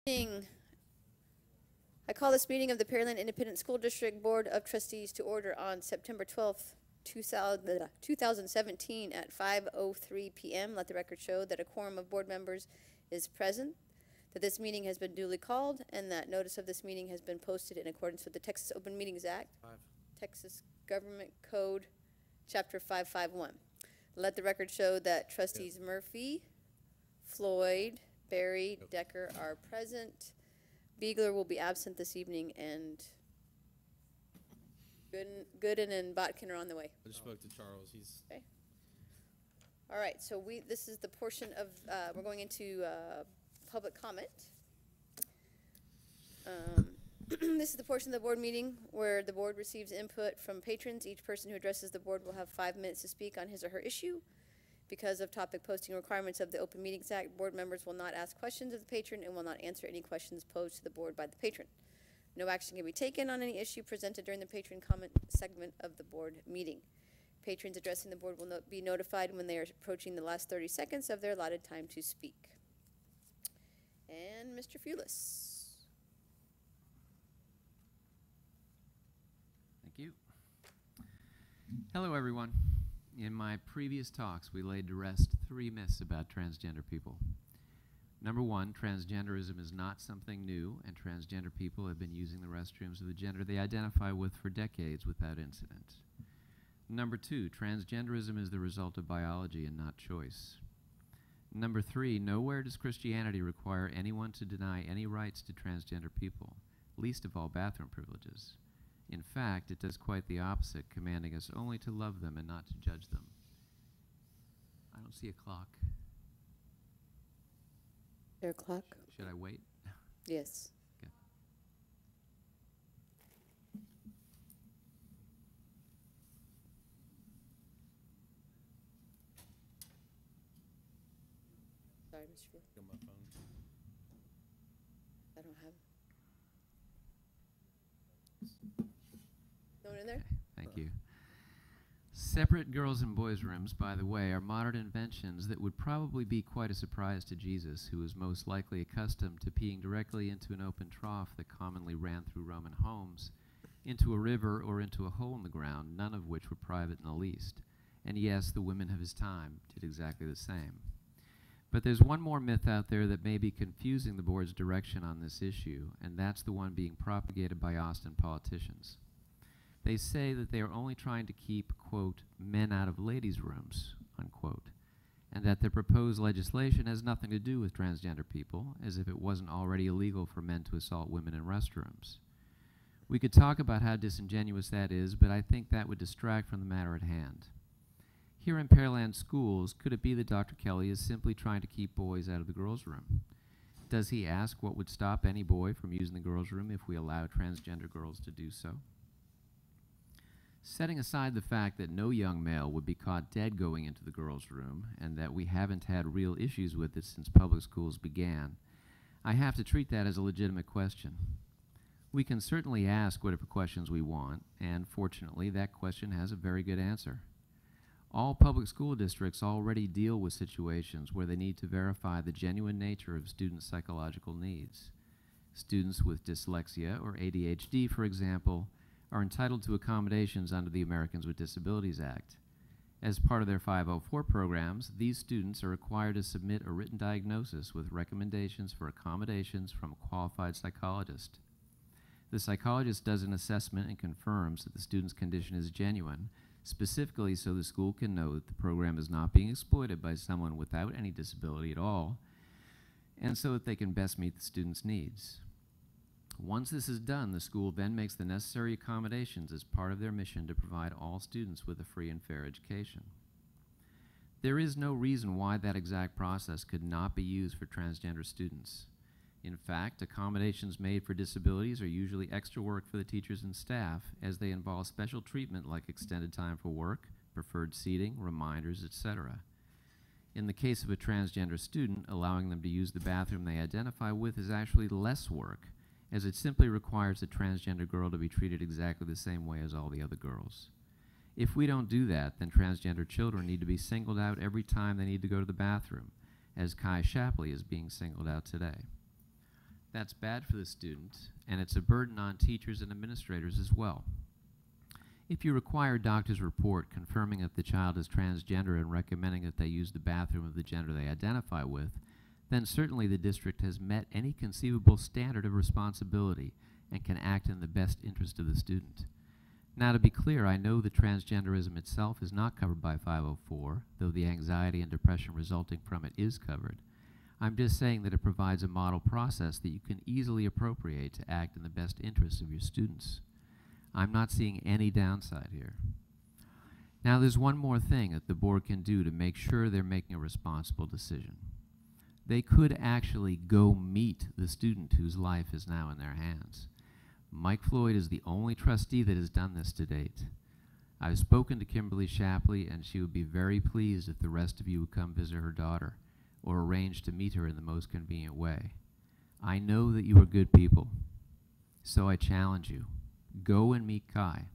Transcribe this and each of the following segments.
Evening. I call this meeting of the Pearland Independent School District Board of Trustees to order on September 12th, 2017 at 5:03 p.m. Let the record show that a quorum of board members is present, that this meeting has been duly called, and that notice of this meeting has been posted in accordance with the Texas Open Meetings Act, Texas Government Code, Chapter 551. Let the record show that trustees Murphy, Floyd, Barry, Decker are present. Beegler will be absent this evening, and Gooden and Botkin are on the way. I just spoke to Charles. He's okay. All right, so this is the portion of we're going into public comment. This is the portion of the board meeting where the board receives input from patrons. Each person who addresses the board will have 5 minutes to speak on his or her issue. Because of topic posting requirements of the Open Meetings Act, board members will not ask questions of the patron and will not answer any questions posed to the board by the patron. No action can be taken on any issue presented during the patron comment segment of the board meeting. Patrons addressing the board will be notified when they are approaching the last 30 seconds of their allotted time to speak. And Mr. Fulis. Thank you. Hello, everyone. In my previous talks, we laid to rest 3 myths about transgender people. Number 1, transgenderism is not something new, and transgender people have been using the restrooms of the gender they identify with for decades without incident. Number 2, transgenderism is the result of biology and not choice. Number 3, nowhere does Christianity require anyone to deny any rights to transgender people, least of all bathroom privileges. In fact, it does quite the opposite, commanding us only to love them and not to judge them. I don't see a clock. Is there a clock? Should I wait? Yes. Okay. Sorry, Mr. Fulis. got my phone. I don't have. No one in there? Okay, thank you. Separate girls' and boys' rooms, by the way, are modern inventions that would probably be quite a surprise to Jesus, who was most likely accustomed to peeing directly into an open trough that commonly ran through Roman homes, into a river, or into a hole in the ground, none of which were private in the least. And yes, the women of his time did exactly the same. But there's one more myth out there that may be confusing the board's direction on this issue, and that's the one being propagated by Austin politicians. They say that they are only trying to keep, quote, men out of ladies' rooms, unquote, and that their proposed legislation has nothing to do with transgender people, as if it wasn't already illegal for men to assault women in restrooms. We could talk about how disingenuous that is, but I think that would distract from the matter at hand. Here in Pearland schools, could it be that Dr. Kelly is simply trying to keep boys out of the girls' room? Does he ask what would stop any boy from using the girls' room if we allow transgender girls to do so? Setting aside the fact that no young male would be caught dead going into the girls' room, and that we haven't had real issues with it since public schools began, I have to treat that as a legitimate question. We can certainly ask whatever questions we want, and fortunately that question has a very good answer. All public school districts already deal with situations where they need to verify the genuine nature of students' psychological needs. Students with dyslexia or ADHD, for example, are entitled to accommodations under the Americans with Disabilities Act. As part of their 504 programs, these students are required to submit a written diagnosis with recommendations for accommodations from a qualified psychologist. The psychologist does an assessment and confirms that the student's condition is genuine, specifically so the school can know that the program is not being exploited by someone without any disability at all, and so that they can best meet the student's needs. Once this is done, the school then makes the necessary accommodations as part of their mission to provide all students with a free and fair education. There is no reason why that exact process could not be used for transgender students. In fact, accommodations made for disabilities are usually extra work for the teachers and staff, as they involve special treatment like extended time for work, preferred seating, reminders, etc. In the case of a transgender student, allowing them to use the bathroom they identify with is actually less work, as it simply requires a transgender girl to be treated exactly the same way as all the other girls. If we don't do that, then transgender children need to be singled out every time they need to go to the bathroom, as Kai Shapley is being singled out today. That's bad for the student, and it's a burden on teachers and administrators as well. If you require a doctor's report confirming that the child is transgender and recommending that they use the bathroom of the gender they identify with, then certainly the district has met any conceivable standard of responsibility and can act in the best interest of the student. Now, to be clear, I know that transgenderism itself is not covered by 504, though the anxiety and depression resulting from it is covered. I'm just saying that it provides a model process that you can easily appropriate to act in the best interest of your students. I'm not seeing any downside here. Now, there's one more thing that the board can do to make sure they're making a responsible decision. They could actually go meet the student whose life is now in their hands. Mike Floyd is the only trustee that has done this to date. I've spoken to Kimberly Shapley, and she would be very pleased if the rest of you would come visit her daughter or arrange to meet her in the most convenient way. I know that you are good people, so I challenge you. Go and meet Kai.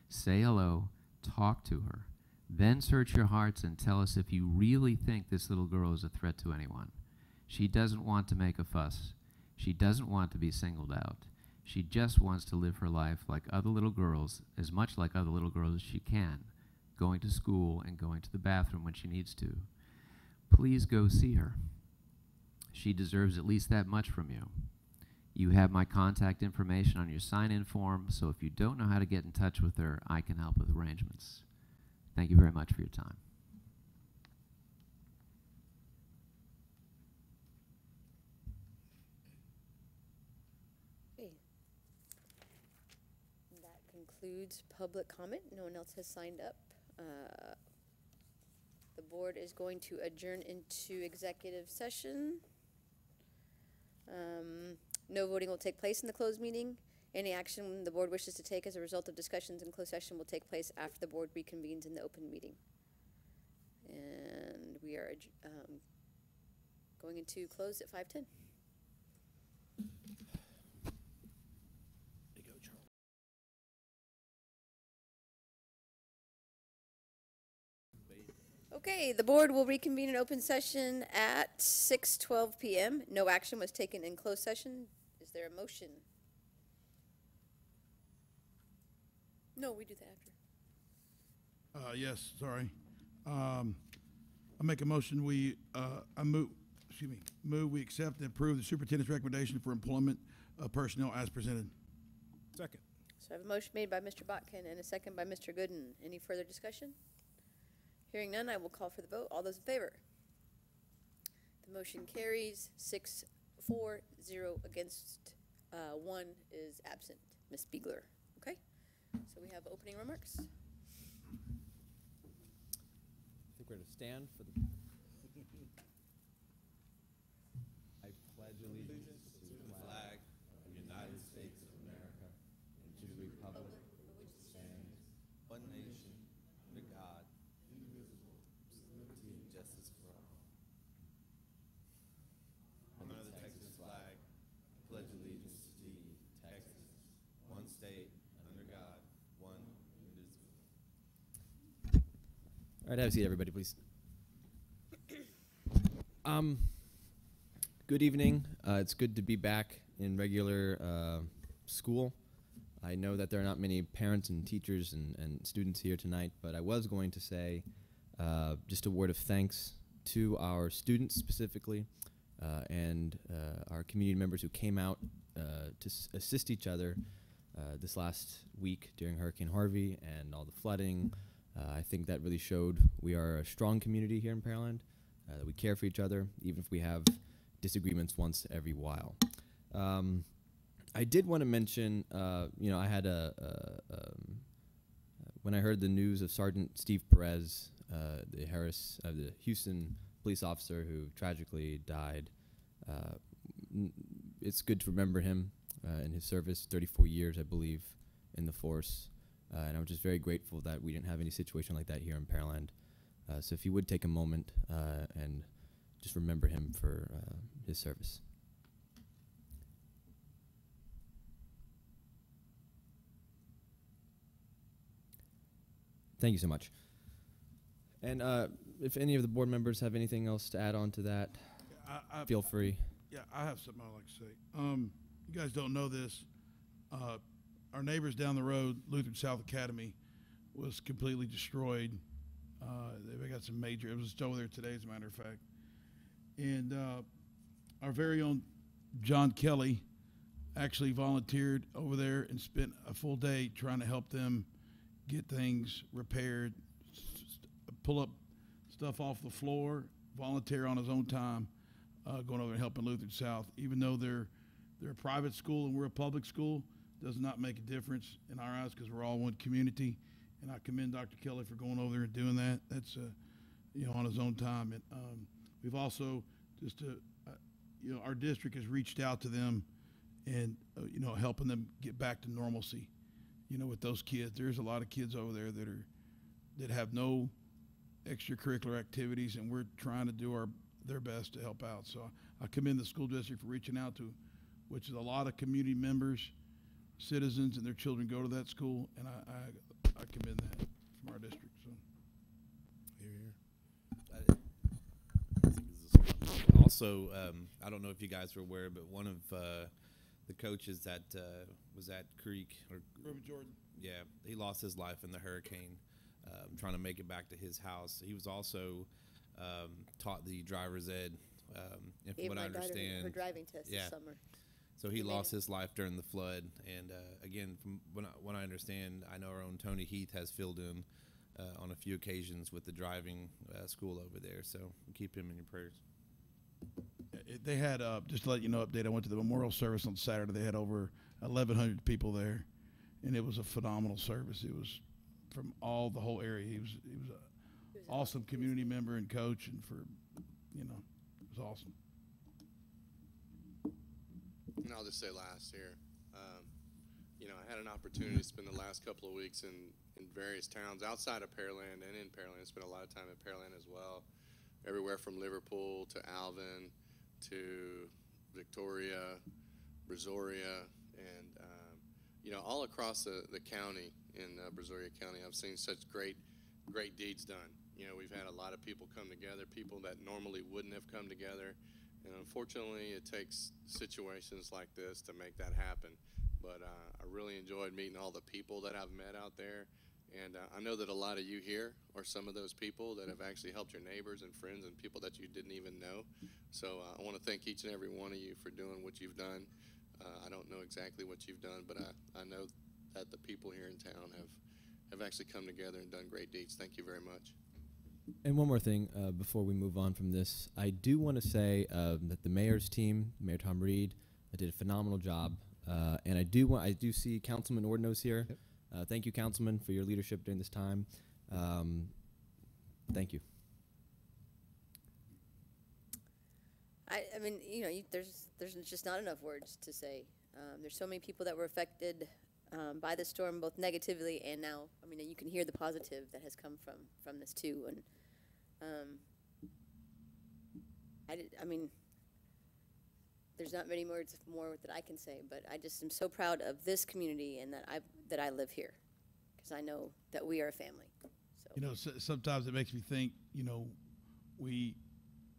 Say hello, talk to her, then search your hearts and tell us if you really think this little girl is a threat to anyone. She doesn't want to make a fuss. She doesn't want to be singled out. She just wants to live her life like other little girls, as much like other little girls as she can, going to school and going to the bathroom when she needs to. Please go see her. She deserves at least that much from you. You have my contact information on your sign-in form, so if you don't know how to get in touch with her, I can help with arrangements. Thank you very much for your time. Okay. That concludes public comment. No one else has signed up. The board is going to adjourn into executive session. No voting will take place in the closed meeting. Any action the board wishes to take as a result of discussions in closed session will take place after the board reconvenes in the open meeting. And we are going into close at 5:10. Okay, the board will reconvene in open session at 6:12 p.m. No action was taken in closed session. Is there a motion? No, we do that after. Yes, sorry. I make a motion, move we accept and approve the superintendent's recommendation for employment of personnel as presented. Second. So I have a motion made by Mr. Botkin and a second by Mr. Gooden. Any further discussion? Hearing none, I will call for the vote. All those in favor? The motion carries 6-4-0 against 1 is absent. Ms. Biegler. Okay? So we have opening remarks. I think we're going to stand for the... I pledge allegiance to the flag of the United States of America and to the republic for which it stands, one nation, under God, indivisible, with liberty and justice for all. Under the Texas flag, I pledge allegiance to thee, Texas, one state, under God, one indivisible. All right, have a seat, everybody, please. Good evening. It's good to be back in regular school. I know that there are not many parents and teachers and students here tonight, but I was going to say just a word of thanks to our students specifically and our community members who came out to assist each other this last week during Hurricane Harvey and all the flooding. I think that really showed we are a strong community here in Pearland, that we care for each other, even if we have disagreements once every while. I did want to mention, I had when I heard the news of Sergeant Steve Perez, the Houston police officer who tragically died, it's good to remember him in his service, 34 years, I believe, in the force. And I'm just very grateful that we didn't have any situation like that here in Pearland. So if you would take a moment and just remember him for his service. Thank you so much. And if any of the board members have anything else to add on to that, feel free. Yeah, I have something I'd like to say. You guys don't know this. Our neighbors down the road, Lutheran South Academy, was completely destroyed. They got some major, it was just over there today, as a matter of fact. And our very own John Kelly actually volunteered over there and spent a full day trying to help them get things repaired, pull up stuff off the floor, volunteer on his own time, going over and helping Lutheran South. Even though they're a private school and we're a public school, does not make a difference in our eyes because we're all one community. And I commend Dr. Kelly for going over there and doing that. That's on his own time. And we've also our district has reached out to them and helping them get back to normalcy. With those kids, there's a lot of kids over there that have no extracurricular activities, and we're trying to do their best to help out. So I commend the school district for reaching out to, which is a lot of community members, citizens, and their children go to that school, and I commend that from our district. So. Also, I don't know if you guys were aware, but one of the coaches that was at Creek, or Ruben Jordan. Yeah, he lost his life in the hurricane, trying to make it back to his house. He was also taught the driver's ed, and from what I understand, her driving test this summer. So he lost his life during the flood, and again, from what I understand, I know our own Tony Heath has filled in on a few occasions with the driving school over there. So keep him in your prayers. They had, just to let you know, update, I went to the memorial service on Saturday. They had over 1,100 people there, and it was a phenomenal service. It was from the whole area. He was an awesome community member and coach, and it was awesome. And I'll just say last here, I had an opportunity to spend the last couple of weeks in various towns outside of Pearland and in Pearland. I spent a lot of time in Pearland as well, everywhere from Liverpool to Alvin to Victoria, Brazoria, and all across the county in Brazoria County. I've seen such great deeds done. We've had a lot of people come together, people that normally wouldn't have come together. And unfortunately, it takes situations like this to make that happen. But I really enjoyed meeting all the people that I've met out there. And I know that a lot of you here are some of those people that have actually helped your neighbors and friends and people that you didn't even know. So I want to thank each and every one of you for doing what you've done. I don't know exactly what you've done, but I know that the people here in town have actually come together and done great deeds. Thank you very much. And one more thing before we move on from this, I do want to say that the mayor's team, Mayor Tom Reed, did a phenomenal job, and I do see Councilman Ordnos here. Yep. Thank you, Councilman, for your leadership during this time. Thank you. I mean, there's just not enough words to say. There's so many people that were affected by the storm, both negatively and now. I mean, you can hear the positive that has come from this too. And I mean, there's not many words more that I can say, but I just am so proud of this community and that I live here, because I know that we are a family. So. Sometimes it makes me think, we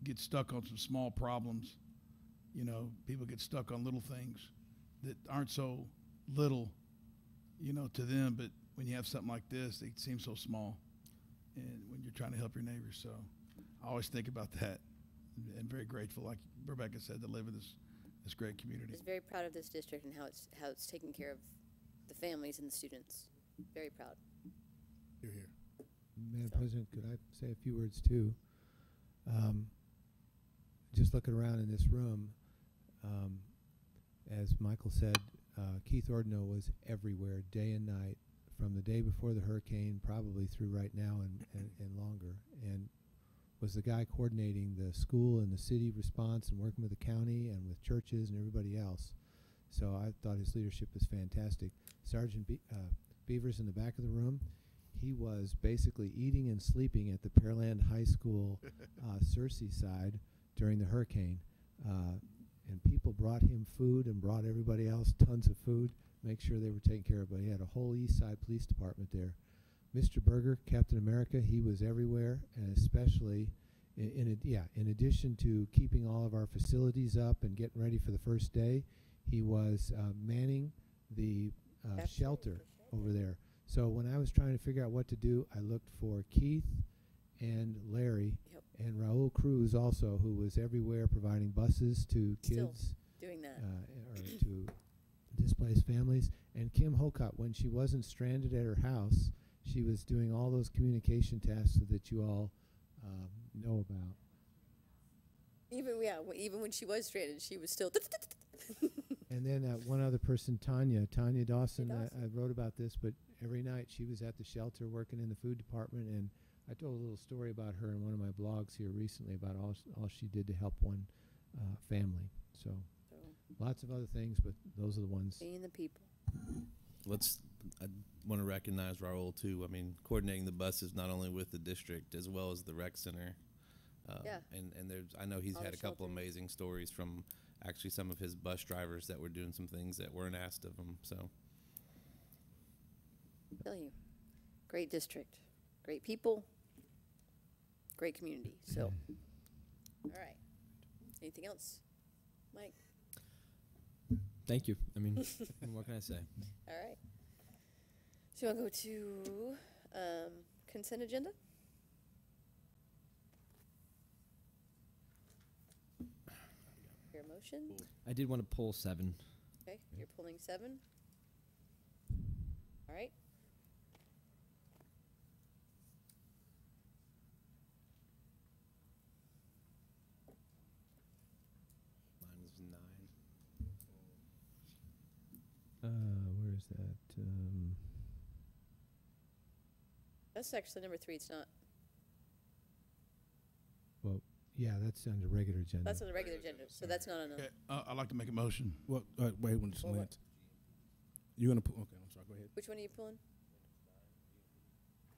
get stuck on some small problems. People get stuck on little things that aren't so little, to them, but when you have something like this, they seem so small, and when you're trying to help your neighbors. So I always think about that, and very grateful, like Rebecca said, to live in this great community. I'm very proud of this district and how it's taking care of the families and the students. Very proud. You're here. Madam President, could I say a few words too? Just looking around in this room, as Michael said, Keith Ordno was everywhere, day and night, from the day before the hurricane, probably through right now and longer, and was the guy coordinating the school and the city response and working with the county and with churches and everybody else. So I thought his leadership was fantastic. Sergeant Beavers in the back of the room, he was basically eating and sleeping at the Pearland High School Searcy side during the hurricane. And people brought him food and brought everybody else tons of food, make sure they were taken care of. But he had a whole East Side Police Department there. Mr. Berger, Captain America, he was everywhere, and especially In addition to keeping all of our facilities up and getting ready for the first day, he was manning the shelter over there. So when I was trying to figure out what to do, I looked for Keith and Larry and Raul Cruz also, who was everywhere providing buses to Still kids doing that. or to displaced families. And Kim Hocott, when she wasn't stranded at her house, she was doing all those communication tasks that you all know about. Even when she was stranded, she was still. And then one other person, Tanya Dawson, Dawson. I wrote about this, but every night she was at the shelter working in the food department, and I told a little story about her in one of my blogs here recently about all she did to help one family. So lots of other things, but those are the ones. Being the people. I want to recognize Raul too. I mean, coordinating the buses not only with the district as well as the rec center. Yeah. And I know he's All had the a couple shelters. amazing stories from actually some of his bus drivers that were doing some things that weren't asked of him. So I tell you, great district, great people, great community. So, all right. Anything else, Mike? Thank you. I mean, what can I say? All right. So I'll go to consent agenda. Your motion. I did want to pull 7. Okay, you're pulling 7. All right. mine was 9. Where is that? That's actually number 3. It's not. Well, yeah, that's on the regular agenda. That's on the regular agenda, so that's not on the. Okay, I'd like to make a motion. Well, wait one just a Well, minute. You're gonna pull. Okay, I'm sorry. Go ahead. Which one are you pulling?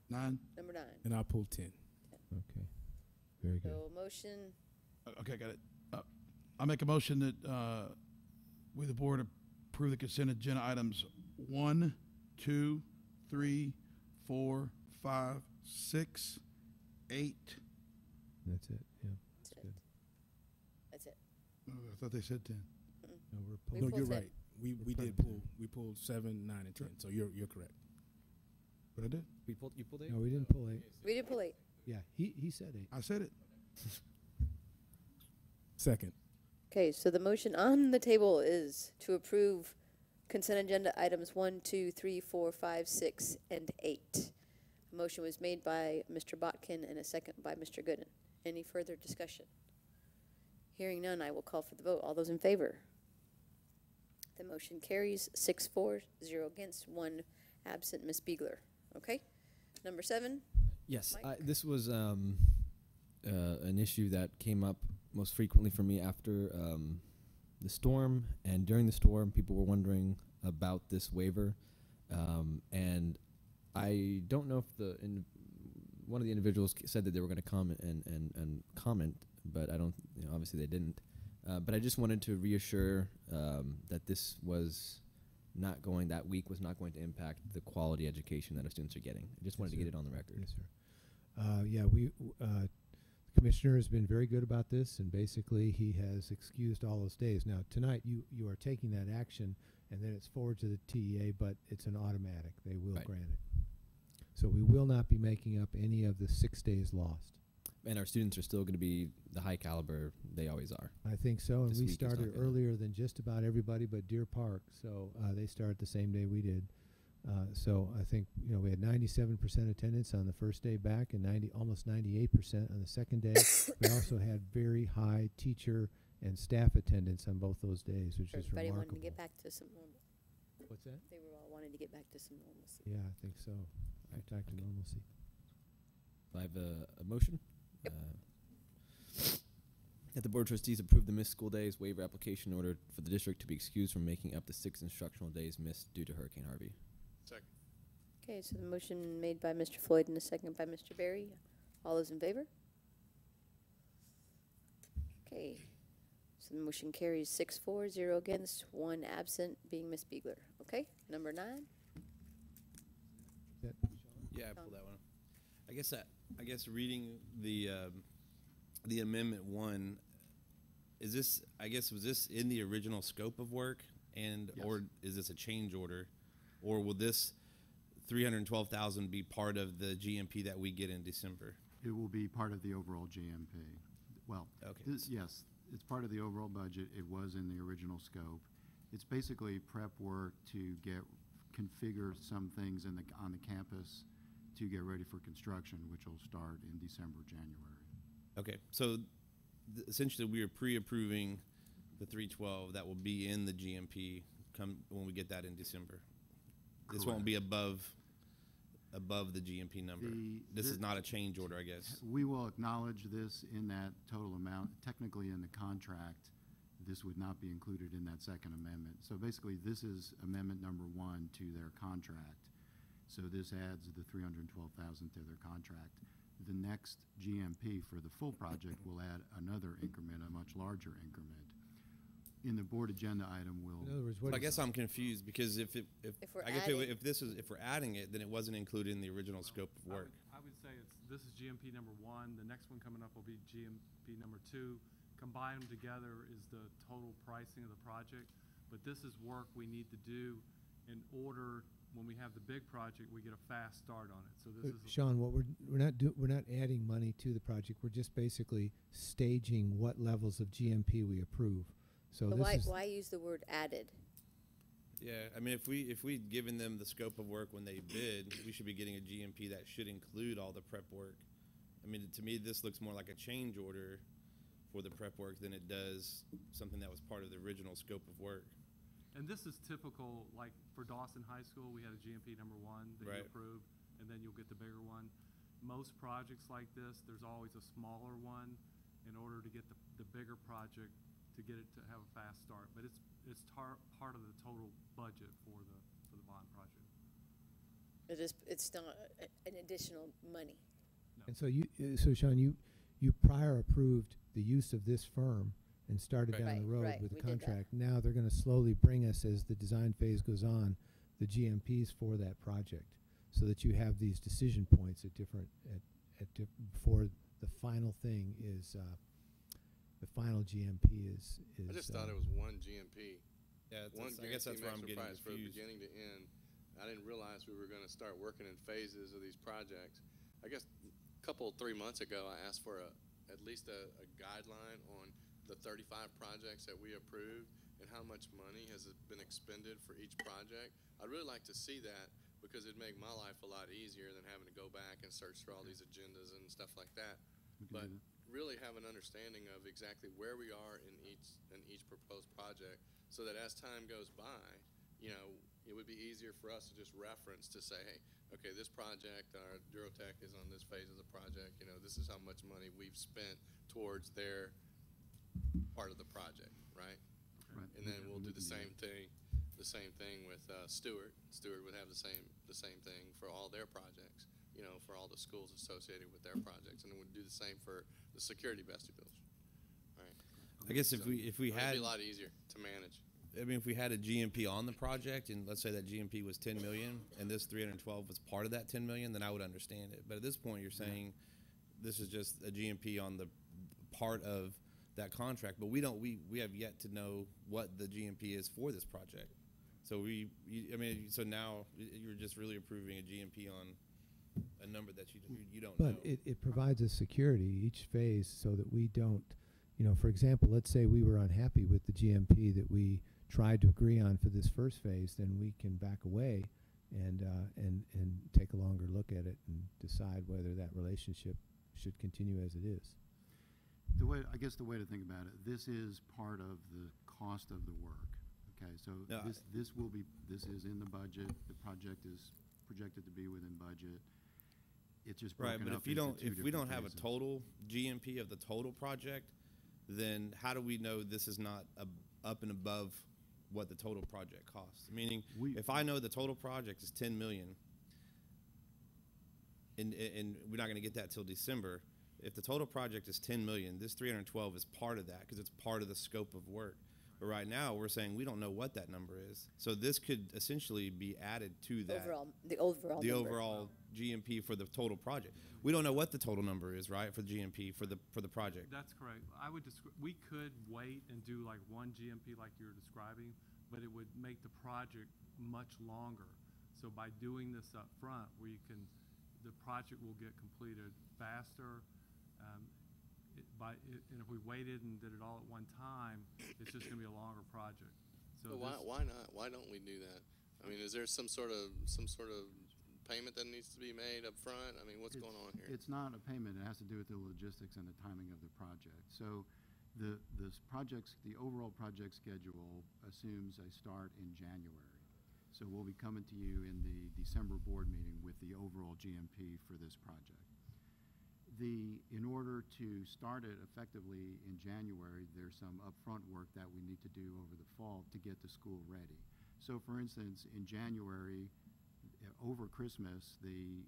9? Number 9. And I'll pull 10. Okay, very good. So motion. Okay, got it. I make a motion that we, the board, approve the consent agenda items 1, 2, 3, 4, 5, 6, 8. That's it. Yeah, That's that's it. good. That's it. Oh, I thought they said 10. No, we're We pulling. No, pulled you're 10. right. We pulled did 10. pull. We pulled 7, 9, and 10. So you're correct. But I did. You pulled 8? No, we didn't pull 8. We did pull 8. Yeah, he said 8. I said it. Second. Okay, so the motion on the table is to approve consent agenda items 1, 2, 3, 4, 5, 6, and 8. A motion was made by Mr. Botkin and a second by Mr. Gooden. Any further discussion? Hearing none, I will call for the vote. All those in favor? The motion carries 6-4, 0 against, 1 absent. Ms. Beegler. Okay? Number 7. Yes, Mike? this was an issue that came up most frequently for me after the storm, and during the storm, people were wondering about this waiver, and I don't know if one of the individuals said that they were going to comment and comment, but I don't. Obviously, they didn't. But I just wanted to reassure that this was not going. That week was not going to impact the quality education that our students are getting. I just wanted to get it on the record. Yes, sir. Yeah, the commissioner has been very good about this, and basically he has excused all those days. Now, tonight you are taking that action, and then it's forward to the TEA, but it's an automatic. They will Right. grant it. So we will not be making up any of the 6 days lost. And our students are still going to be the high caliber they always are. I think so, and This we week is not started gonna- earlier than just about everybody but Deer Park, so they started the same day we did. So I think we had 97% attendance on the first day back and almost 98% on the second day. We also had very high teacher and staff attendance on both those days, which is Everybody remarkable. wanted to get back to some normal. What's that? They were all wanting to get back to some normalcy. Yeah, I think so. Right, Back to okay. normalcy. I have a motion. Yep. That the Board of Trustees approve the missed school days waiver application in order for the district to be excused from making up to 6 instructional days missed due to Hurricane Harvey. Second. Okay, so the motion made by Mr. Floyd and a second by Mr. Berry. All those in favor? Okay, so the motion carries 6-4, 0 against, 1 absent, being Ms. Beegler. Okay, number 9. Yeah, I pulled that one. I guess reading the the Amendment 1, is this, I guess, was this in the original scope of work, and Yes. or is this a change order, or will this 312,000 be part of the GMP that we get in December? It will be part of the overall GMP. Well, Okay. yes, it's part of the overall budget. It was in the original scope. It's basically prep work to configure some things on the campus to get ready for construction, which will start in December, January. Okay, so essentially we are pre-approving the 312 that will be in the GMP come when we get that in December. This won't be above the GMP number. This is not a change order, I guess. We will acknowledge this in that total amount. Technically, in the contract, this would not be included in that second amendment. So basically, this is amendment number 1 to their contract. So this adds the 312,000 to their contract. The next GMP for the full project will add another increment, a much larger increment. In the board agenda item, In other words, what I is- guess I'm confused because if we're I guess adding- if we're adding it, then it wasn't included in the original scope of work. I would say this is GMP number 1. The next one coming up will be GMP number 2. Combine them together is the total pricing of the project. But this is work we need to do in order, when we have the big project, we get a fast start on it. So this is Sean, what we're not adding money to the project. We're just basically staging what levels of GMP we approve. So But this is why use the word added? Yeah, I mean, if we'd given them the scope of work when they bid, we should be getting a GMP that should include all the prep work. I mean, to me, this looks more like a change order for the prep work than it does something that was part of the original scope of work. And this is typical, like for Dawson High School, we had a GMP number 1 that Right. you approved, and then you'll get the bigger one. Most projects like this, there's always a smaller one in order to get the bigger project to get it to have a fast start. But it's part of the total budget for the bond project. It's not an additional money. And so Sean, you prior approved the use of this firm and started Right. down the road Right, with the we did that. contract. Now they're going to slowly bring us, as the design phase goes on, the GMPs for that project, so that you have these decision points before the final thing is the final GMP is. I just thought it was one GMP. Yeah, One I guess that's guaranteed where I'm master getting price from confused. beginning to end. I didn't realize we were going to start working in phases of these projects. I guess 3 months ago, I asked for at least a guideline on the 35 projects that we approved and how much money has been expended for each project. I'd really like to see that, because it'd make my life a lot easier than having to go back and search through all these agendas and stuff like that. We can But do that. really have an understanding of exactly where we are in each proposed project, so that as time goes by, it would be easier for us to just reference to say, hey, okay, this project, our Durotech is on this phase of the project, this is how much money we've spent towards their part of the project, right? Right. And then we'll We do the can same thing with Stewart. Stewart would have the same thing for all their projects, for all the schools associated with their projects, and then we'll do the same for the security vestibules, right? I guess if So we it'd had, be a lot easier to manage. I mean, if we had a GMP on the project, and let's say that GMP was 10 million, and this 312 was part of that 10 million, then I would understand it. But at this point, you're saying this is just a GMP on the part of that contract, but we have yet to know what the GMP is for this project. So so now you're just really approving a GMP on a number that you don't know. But it provides us security each phase, so that we don't, for example, let's say we were unhappy with the GMP that we tried to agree on for this first phase, then we can back away and take a longer look at it and decide whether that relationship should continue as it is. I guess the way to think about it, this is part of the cost of the work. Okay, so No, this is in the budget. The project is projected to be within budget. It's just Right, broken but up if we into two don't different have a phases. total GMP of the total project, then how do we know this is not up and above what the total project costs? Meaning, if I know the total project is 10 million, and we're not going to get that till December. If the total project is 10 million, this 312 is part of that, because it's part of the scope of work. But right now, we're saying we don't know what that number is. So this could essentially be added to that. The overall The number. overall GMP for the total project. We don't know what the total number is, right, for the GMP for the project. That's correct. We could wait and do like one GMP like you're describing, but it would make the project much longer. So by doing this up front, the project will get completed faster. And if we waited and did it all at one time, it's just going to be a longer project. So Well, why not? Why don't we do that? I mean, is there some sort of payment that needs to be made up front? I mean, what's going on here? It's not a payment. It has to do with the logistics and the timing of the project. So the overall project schedule assumes a start in January. So we'll be coming to you in the December board meeting with the overall GMP for this project. In order to start it effectively in January, there's some upfront work that we need to do over the fall to get the school ready. So for instance, in January, over Christmas, the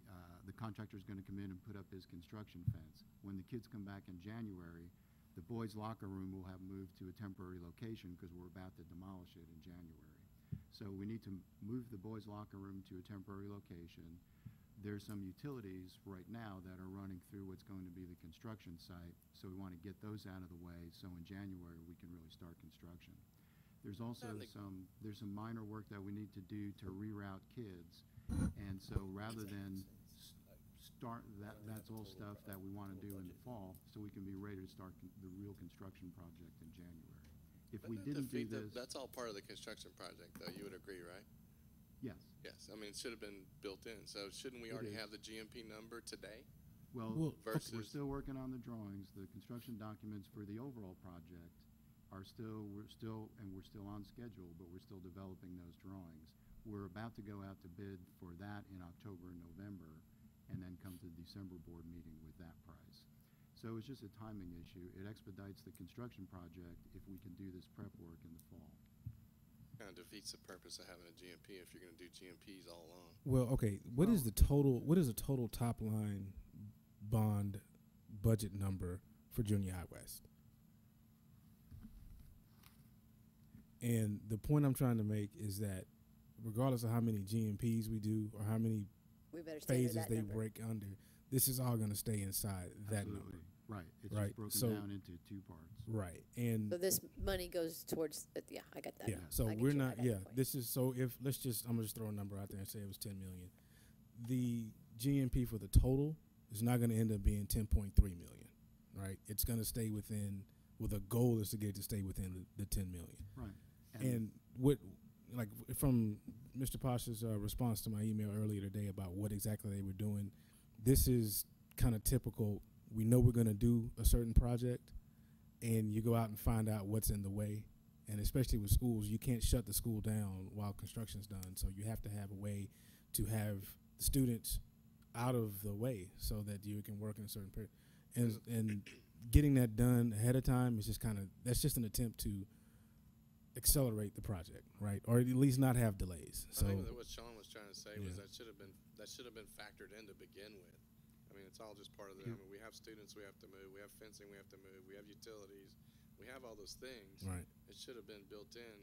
contractor is going to come in and put up his construction fence. When the kids come back in January, the boys' locker room will have moved to a temporary location because we're about to demolish it in January. So we need to move the boys' locker room to a temporary location. There's some utilities right now that are running through what's going to be the construction site, so we want to get those out of the way so in January we can really start construction. There's also there's some minor work that we need to do to reroute kids, and so rather than start that's all stuff that we want to do in the fall so we can be ready to start the real construction project in January. If we didn't do this, that's all part of the construction project, though. You would agree, right? yes. Yes. I mean, it should have been built in. So shouldn't we already have the GMP number today? Well, versus we're still working on the drawings. The construction documents for the overall project we're still on schedule, but we're still developing those drawings. We're about to go out to bid for that in October and November, and then come to the December board meeting with that price. So it's just a timing issue. It expedites the construction project if we can do this prep work in the fall. Kind of defeats the purpose of having a GMP if you're going to do GMPs all along. Well, okay. What is the total top line bond budget number for Junior High West? And the point I'm trying to make is that regardless of how many GMPs we do or how many phases they break under, this is all going to stay inside that number. Right. It's right. just broken down into two parts. Right. And so this money goes towards yeah, I got that. Yeah. So we're not this is so if I'm gonna just throw a number out there and say it was 10 million. The GMP for the total is not gonna end up being 10.3 million. Right? It's gonna stay within the goal is to get it to stay within the 10 million. Right. And what like from Mr. Pasha's response to my email earlier today about what exactly they were doing, this is kind of typical. We know we're going to do a certain project, and you go out and find out what's in the way. And especially with schools, you can't shut the school down while construction's done. So you have to have a way to have students out of the way so that you can work in a certain period. And getting that done ahead of time is just that's just an attempt to accelerate the project, right? Or at least not have delays. I think that what Sean was trying to say was that should have been factored in to begin with. I mean, it's all just part of the. I mean, we have students we have to move. We have fencing we have to move. We have utilities. We have all those things. Right. It should have been built in.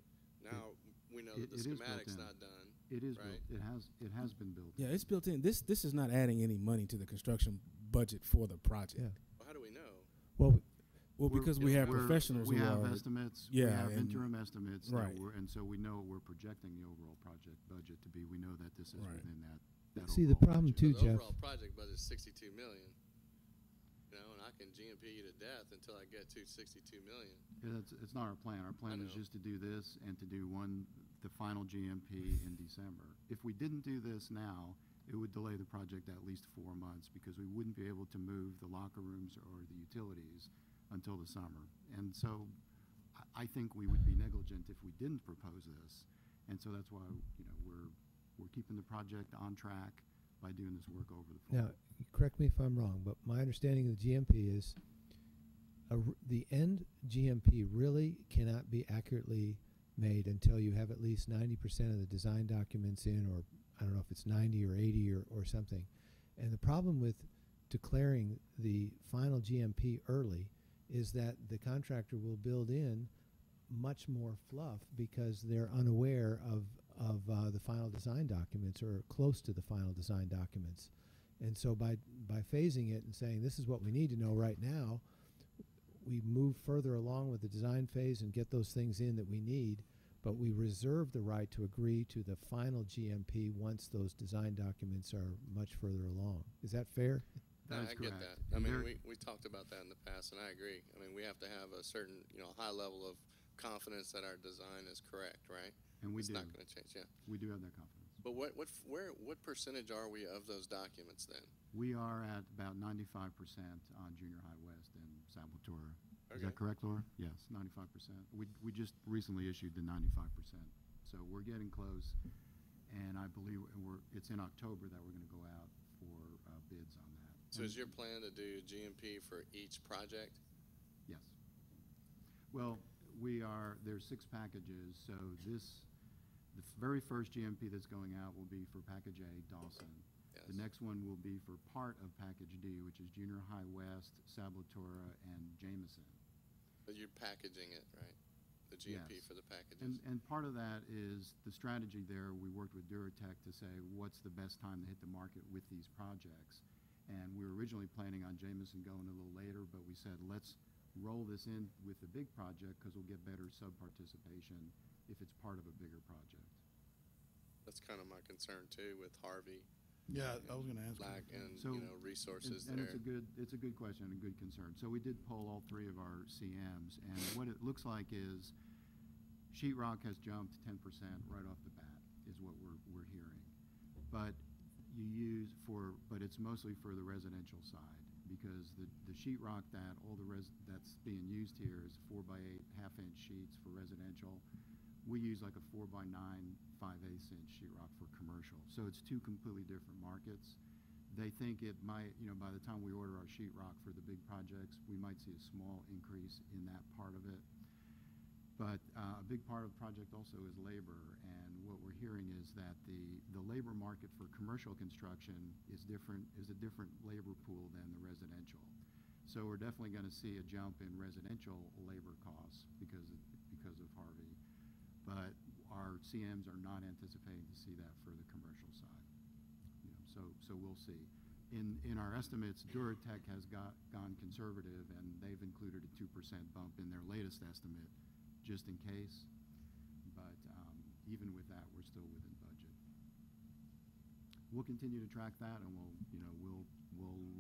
Now we know that the schematic's not done. It is right? built. It has been built. Yeah, it's built in. This is not adding any money to the construction budget for the project. Yeah. Well, how do we know? Well, because we have professionals we who have are estimates. Yeah, we have and interim estimates. right. And so we know what we're projecting the overall project budget to be. We know that this is Right. within that. See, the problem budget. too, The Jeff. overall project budget is $62 million. You know, and I can GMP you to death until I get to $62 million. Yeah, it's not our plan. Our plan is just to do this and to do the final GMP in December. If we didn't do this now, it would delay the project at least 4 months because we wouldn't be able to move the locker rooms or the utilities until the summer. And so I think we would be negligent if we didn't propose this. And so that's why, we're keeping the project on track by doing this work over the fall. Now, correct me if I'm wrong, but my understanding of the GMP is the end GMP really cannot be accurately made until you have at least 90% of the design documents in, or I don't know if it's 90 or 80 or something. And the problem with declaring the final GMP early is that the contractor will build in much more fluff because they're unaware of the final design documents or close to the final design documents. And so by phasing it and saying this is what we need to know right now, we move further along with the design phase and get those things in that we need, but we reserve the right to agree to the final GMP once those design documents are much further along. Is that fair? No, That is I get correct. that. I mean, There- we talked about that in the past, and I agree. I mean, we have to have a certain, high level of confidence that our design is correct, right? And we It's do. not going to change, yeah. We do have that confidence. But what percentage are we of those documents then? We are at about 95% on Junior High West and Salvatore. Is Okay. that correct, Laura? Yes, 95%. We just recently issued the 95%. So we're getting close, and I believe it's in October that we're going to go out for bids on that. So And- is your plan to do GMP for each project? Yes. Well, there's 6 packages, so the very first GMP that's going out will be for Package A, Dawson. Yes. The next one will be for part of Package D, which is Junior High West, Salvatore, and Jameson. But you're packaging it, right? The GMP Yes. for the packages? And part of that is the strategy there. We worked with Duratec to say what's the best time to hit the market with these projects. And we were originally planning on Jameson going a little later, but we said let's roll this in with the big project because we'll get better sub-participation if it's part of a bigger project. That's kind of my concern too with Harvey. Yeah, I was going to ask. Lack and, So, resources and there. it's a good question and a good concern. So we did poll all 3 of our CMs, and what it looks like is sheetrock has jumped 10% right off the bat, is what we're hearing. But but it's mostly for the residential side, because the sheetrock that's being used here is 4x8 half-inch sheets for residential. We use like a 4x9 5/8" sheetrock for commercial. So it's 2 completely different markets. They think it might, by the time we order our sheetrock for the big projects, we might see a small increase in that part of it. But a big part of the project also is labor, and what we're hearing is that the labor market for commercial construction is a different labor pool than the residential. So we're definitely going to see a jump in residential labor costs because of Harvey. But our CMs are not anticipating to see that for the commercial side. So we'll see. In our estimates, Duratec has gone conservative, and they've included a 2% bump in their latest estimate, just in case. But even with that, we're still within budget. We'll continue to track that, and we'll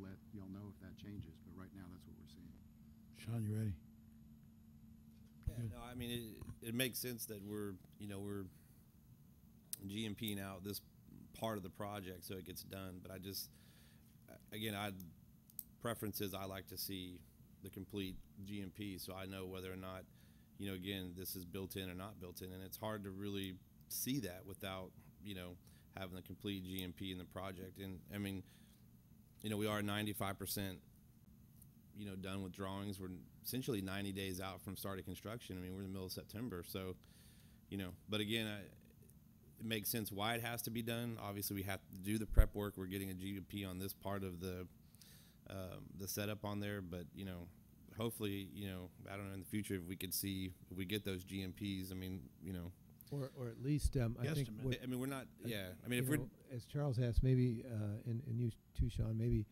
let y'all know if that changes. But right now, that's what we're seeing. Sean, you ready? Yeah, no, I mean, it makes sense that we're GMPing out this part of the project so it gets done. But preferences, I like to see the complete GMP so I know whether or not, again, this is built in or not built in. And it's hard to really see that without, having the complete GMP in the project. And, I mean, we are 95%, done with drawings. We're essentially 90 days out from start of construction. I mean, we're in the middle of September. So, but again, it makes sense why it has to be done. Obviously, we have to do the prep work. We're getting a GMP on this part of the setup on there. But, hopefully, I don't know, in the future, if we get those GMPs, I mean, Or at least, I think Guesstimate. what, I mean, we're not, yeah. I mean, if we're, as Charles asked, maybe, and you too, Sean, maybe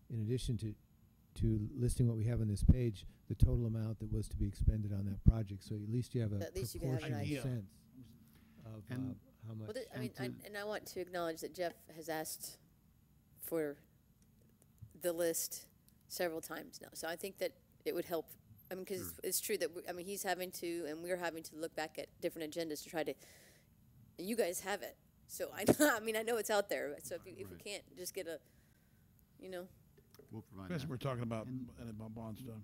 in addition to listing what we have on this page, the total amount that was to be expended on that project, so at least you have a At least you can have an proportionate idea. sense of And- how much. Well, And and I want to acknowledge that Jeff has asked for the list several times now. So I think that it would help. I mean, because it's true that, he's having to, and we're having to look back at different agendas to try to, you guys have it. So I know it's out there. So if we Right. can't just get a, We'll provide Especially that. we're talking about And- bond stuff.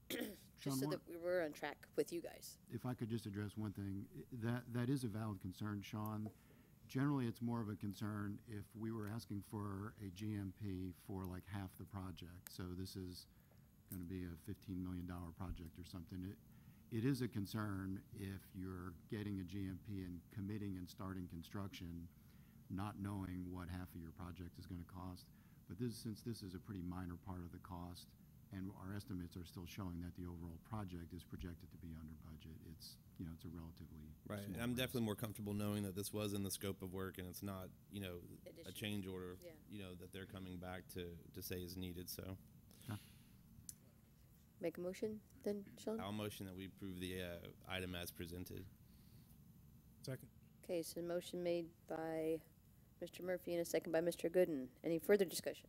just so one- that we were on track with you guys. If I could just address one thing, that is a valid concern, Sean. Generally, it's more of a concern if we were asking for a GMP for like half the project. So this is going to be a $15 million project or something. It is a concern if you're getting a GMP and committing and starting construction, not knowing what half of your project is going to cost. But since this is a pretty minor part of the cost, and our estimates are still showing that the overall project is projected to be under budget. It's, you know, it's a relatively Right. small And I'm risk. definitely more comfortable knowing that this was in the scope of work and it's not, you know, a Additional. change order, Yeah. you know, that they're coming back to say is needed. So Make a motion then, Sean? I'll motion that we approve the item as presented. Second. Okay, so motion made by Mr. Murphy and a second by Mr. Gooden. Any further discussion?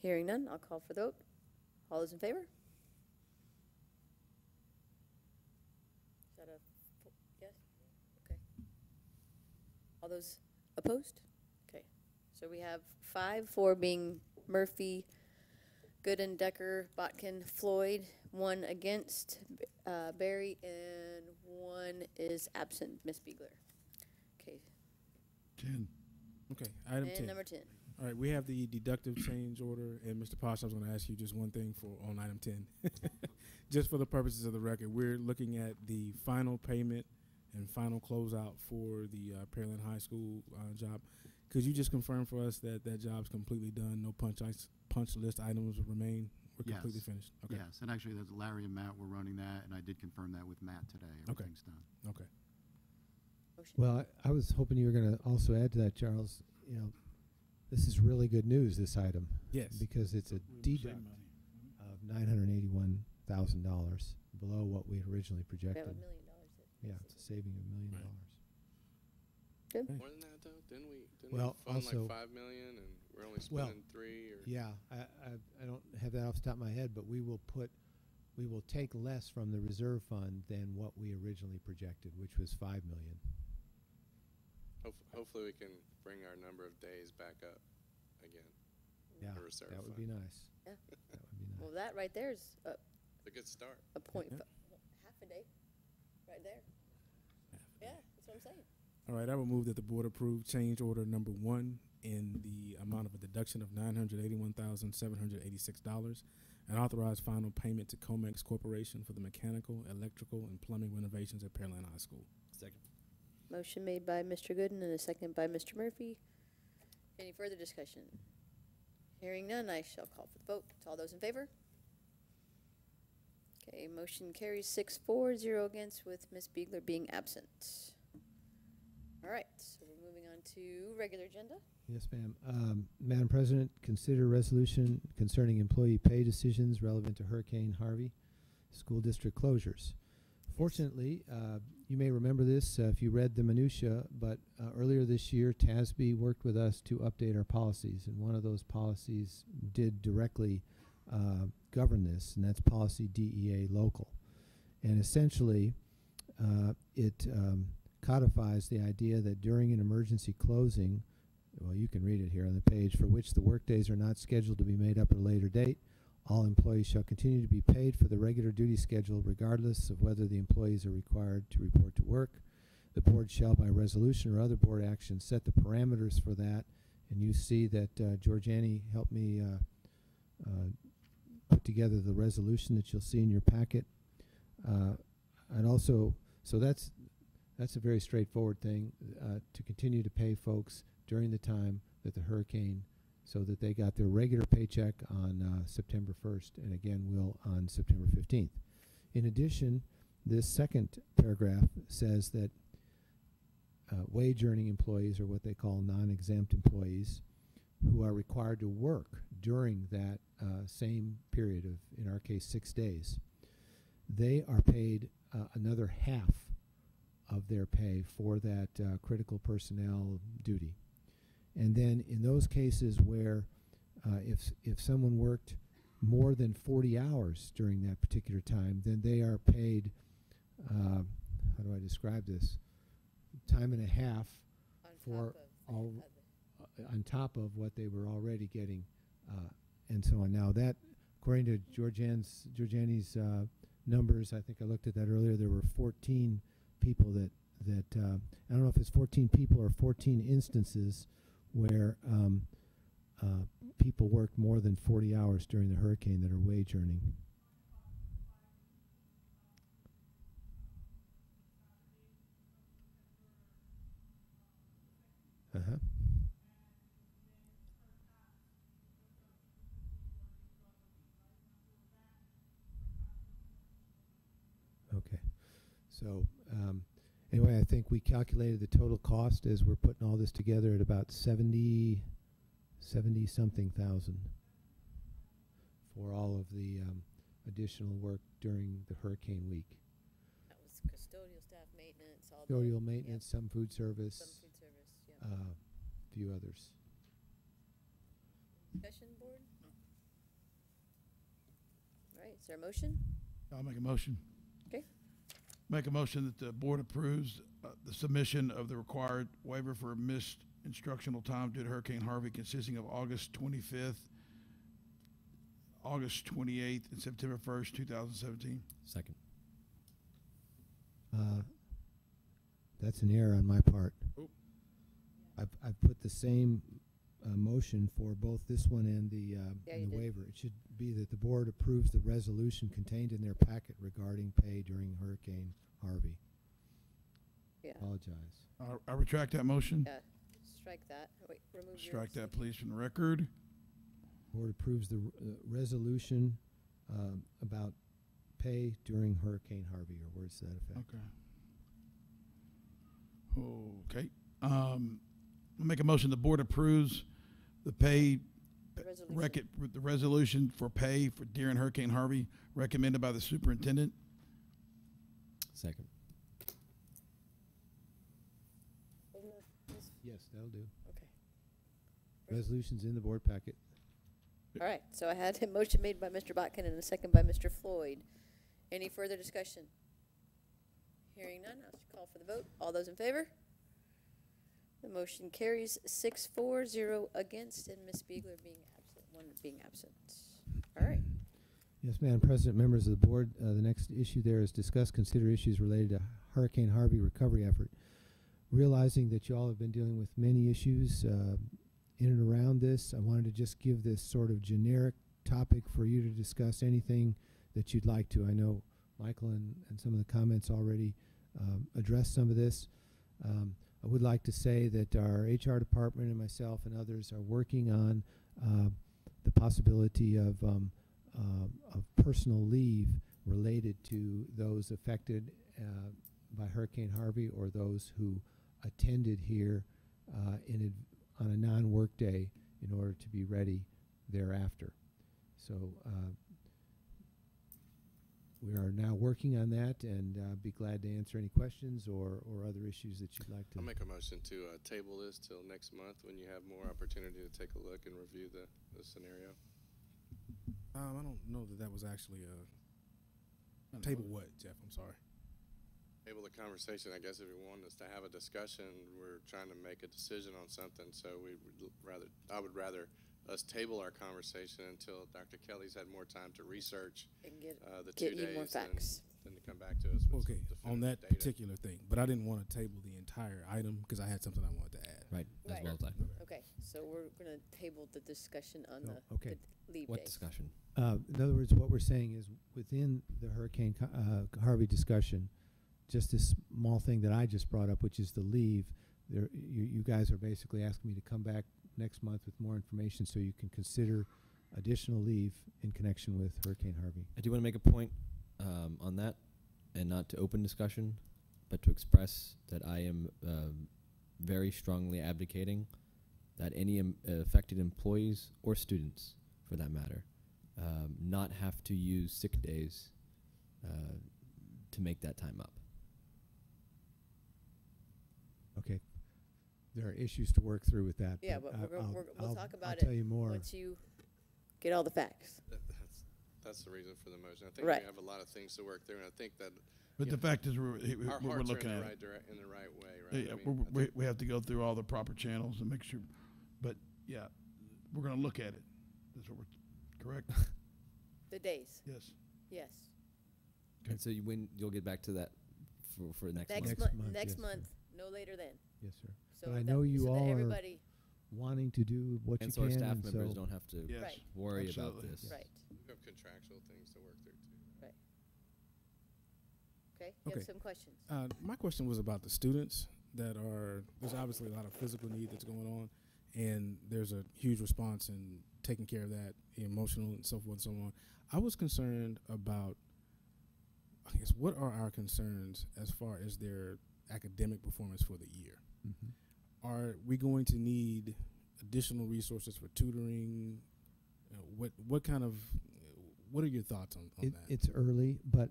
Hearing none, I'll call for the vote. All those in favor? Is that a yes? Okay. All those opposed? Okay. So we have 5, 4 being Murphy, Gooden, Decker, Botkin, Floyd, 1 against, Barry, and 1 is absent, Ms. Beegler. Okay, 10. Okay, item 10. and number 10. All right, we have the deductive change order, and Mr. Posh, I was going to ask you just one thing on item 10. Just for the purposes of the record, we're looking at the final payment and final closeout for the Pearland High School job. Could you just confirm for us that that job's completely done, no punch list items remain? We're completely Yes. finished? Okay. Yes, and actually, that's Larry and Matt were running that, and I did confirm that with Matt today. Everything's done. Okay. Motion. Well, I was hoping you were going to also add to that, Charles. You know, this is really good news, this item, Yes. because it's a We will save deduct money. of $981,000 below what we had originally We have $1 projected. million. Yeah, it's a saving of $1 million. Right. Good. More than that, though, didn't we Well, fund also- like 5 million and we're only Well, spending 3 or? Yeah, I don't have that off the top of my head, but we will take less from the reserve fund than what we originally projected, which was $5 million. Hopefully we can bring our number of days back up again. Yeah, The reserve that would fund. be nice. Yeah. That would be nice. Well, that right there is It's a good start. a point, Yeah. half a day, right there. Yeah, that's what I'm saying. All right, I will move that the board approve change order number 1 in the amount of a deduction of $981,786 and authorize final payment to Comex Corporation for the mechanical, electrical, and plumbing renovations at Pearland High School. Second. Motion made by Mr. Gooden and a second by Mr. Murphy. Any further discussion? Hearing none, I shall call for the vote. All those in favor? Okay, motion carries 6-4, 0 against, with Ms. Beegler being absent. All right, so we're moving on to regular agenda. Yes, ma'am. Madam President, consider resolution concerning employee pay decisions relevant to Hurricane Harvey, school district closures. Fortunately, you may remember this if you read the minutia, but earlier this year, TASB worked with us to update our policies, and one of those policies did directly govern this, and that's policy DEA local. And essentially, it codifies the idea that during an emergency closing, well, you can read it here on the page, for which the workdays are not scheduled to be made up at a later date, all employees shall continue to be paid for the regular duty schedule regardless of whether the employees are required to report to work. The board shall, by resolution or other board action, set the parameters for that. And you see that Georgiani helped me put together the resolution that you'll see in your packet. And also, so that's a very straightforward thing, to continue to pay folks during the time that the hurricane, so that they got their regular paycheck on September 1st, and again will on September 15th. In addition, this second paragraph says that wage earning employees, or what they call non-exempt employees, who are required to work during that same period of, in our case, 6 days, they are paid another half of their pay for that critical personnel duty. And then in those cases where if someone worked more than 40 hours during that particular time, then they are paid, how do I describe this, time and a half for all, on top of what they were already getting, and so on. Now that, according to Georgiani's numbers, I think I looked at that earlier, there were 14 people that I don't know if it's 14 people or 14 instances where people worked more than 40 hours during the hurricane that are wage earning. So anyway, I think we calculated the total cost as we're putting all this together at about 70 something thousand for all of the additional work during the hurricane week. That was custodial staff, maintenance, all the. Custodial maintenance, some food service, Some food service, yeah. a few others. Discussion, board? All right, is there a motion? I'll make a motion. Okay. Make a motion that the board approves the submission of the required waiver for missed instructional time due to Hurricane Harvey, consisting of August 25th, August 28th, and September 1st, 2017. Second. That's an error on my part. Oh. I've put the same motion for both this one and the, Yeah, and you the did. waiver. It should be that the board approves the resolution contained in their packet regarding pay during Hurricane Harvey. Yeah, Apologize. I retract that motion. yeah, strike that. Wait, remove your. Strike that, extension. please, from the record. Board approves the resolution about pay during Hurricane Harvey, or words to that effect. Okay. Okay. I'll make a motion. The board approves the pay The resolution. the resolution for pay for during Hurricane Harvey recommended by the superintendent. Second. Isn't this- Yes, that'll do. Okay. Resolution's in the board packet. All right, so I had a motion made by Mr. Botkin and a second by Mr. Floyd. Any further discussion? Hearing none, I'll call for the vote. All those in favor? The motion carries 6-4-0 against, and Ms. Beegler being absent, one being absent. All right. Yes, Madam President, members of the board, the next issue there is discuss, consider issues related to Hurricane Harvey recovery effort. Realizing that you all have been dealing with many issues in and around this, I wanted to just give this sort of generic topic for you to discuss anything that you'd like to. I know Michael and some of the comments already addressed some of this. I would like to say that our HR department and myself and others are working on the possibility of personal leave related to those affected by Hurricane Harvey or those who attended here on a non-work day in order to be ready thereafter. So we are now working on that, and be glad to answer any questions or other issues that you'd like to. I'll make a motion to table this till next month when you have more opportunity to take a look and review the scenario. I don't know that was actually a table. What, Jeff? I'm sorry. Table the conversation, I guess, if you want us to have a discussion. We're trying to make a decision on something, so I would rather us table our conversation until Dr. Kelly's had more time to research And get the 2 get days you more facts. than to come back to us with Okay, some on that definitive data. particular thing, but I didn't want to table the entire item because I had something I wanted to add. Right. As Right. well as I. Okay, so we're gonna table the discussion on No, the okay. the leave What days. discussion? In other words, what we're saying is within the Hurricane Harvey discussion, just this small thing that I just brought up, which is the leave, you guys are basically asking me to come back next month with more information so you can consider additional leave in connection with Hurricane Harvey. I do want to make a point on that, and not to open discussion, but to express that I am very strongly advocating that any affected employees or students, for that matter, not have to use sick days to make that time up. Okay. There are issues to work through with that. Yeah, but we'll talk about I'll it tell you more. once you get all the facts. That's the reason for the motion. I think Right. we have a lot of things to work through, and I think that But Yeah. the fact is, our we're hearts are looking in at the it. right in the right way, right? Yeah, I mean, I think we have to go through all the proper channels and make sure. But yeah, we're going to look at it. That's what we're correct. The days, Yes. yes. Okay. And so you'll get back to that for next month. Next Next month, next yes, sir. month, no later than. Yes, sir. So But I that- know you so that all are everybody, wanting to do what And you so can. our staff and members so don't have to Yes. Right. worry about Absolutely. this. right, we have contractual things to work through too. okay, you Okay. have some questions? My question was about the students that are, there's obviously a lot of physical need that's going on, and there's a huge response in taking care of that, emotional and so forth and so on. I was concerned about I guess, what are our concerns as far as their academic performance for the year? Are we going to need additional resources for tutoring? What are your thoughts on that? It's early, but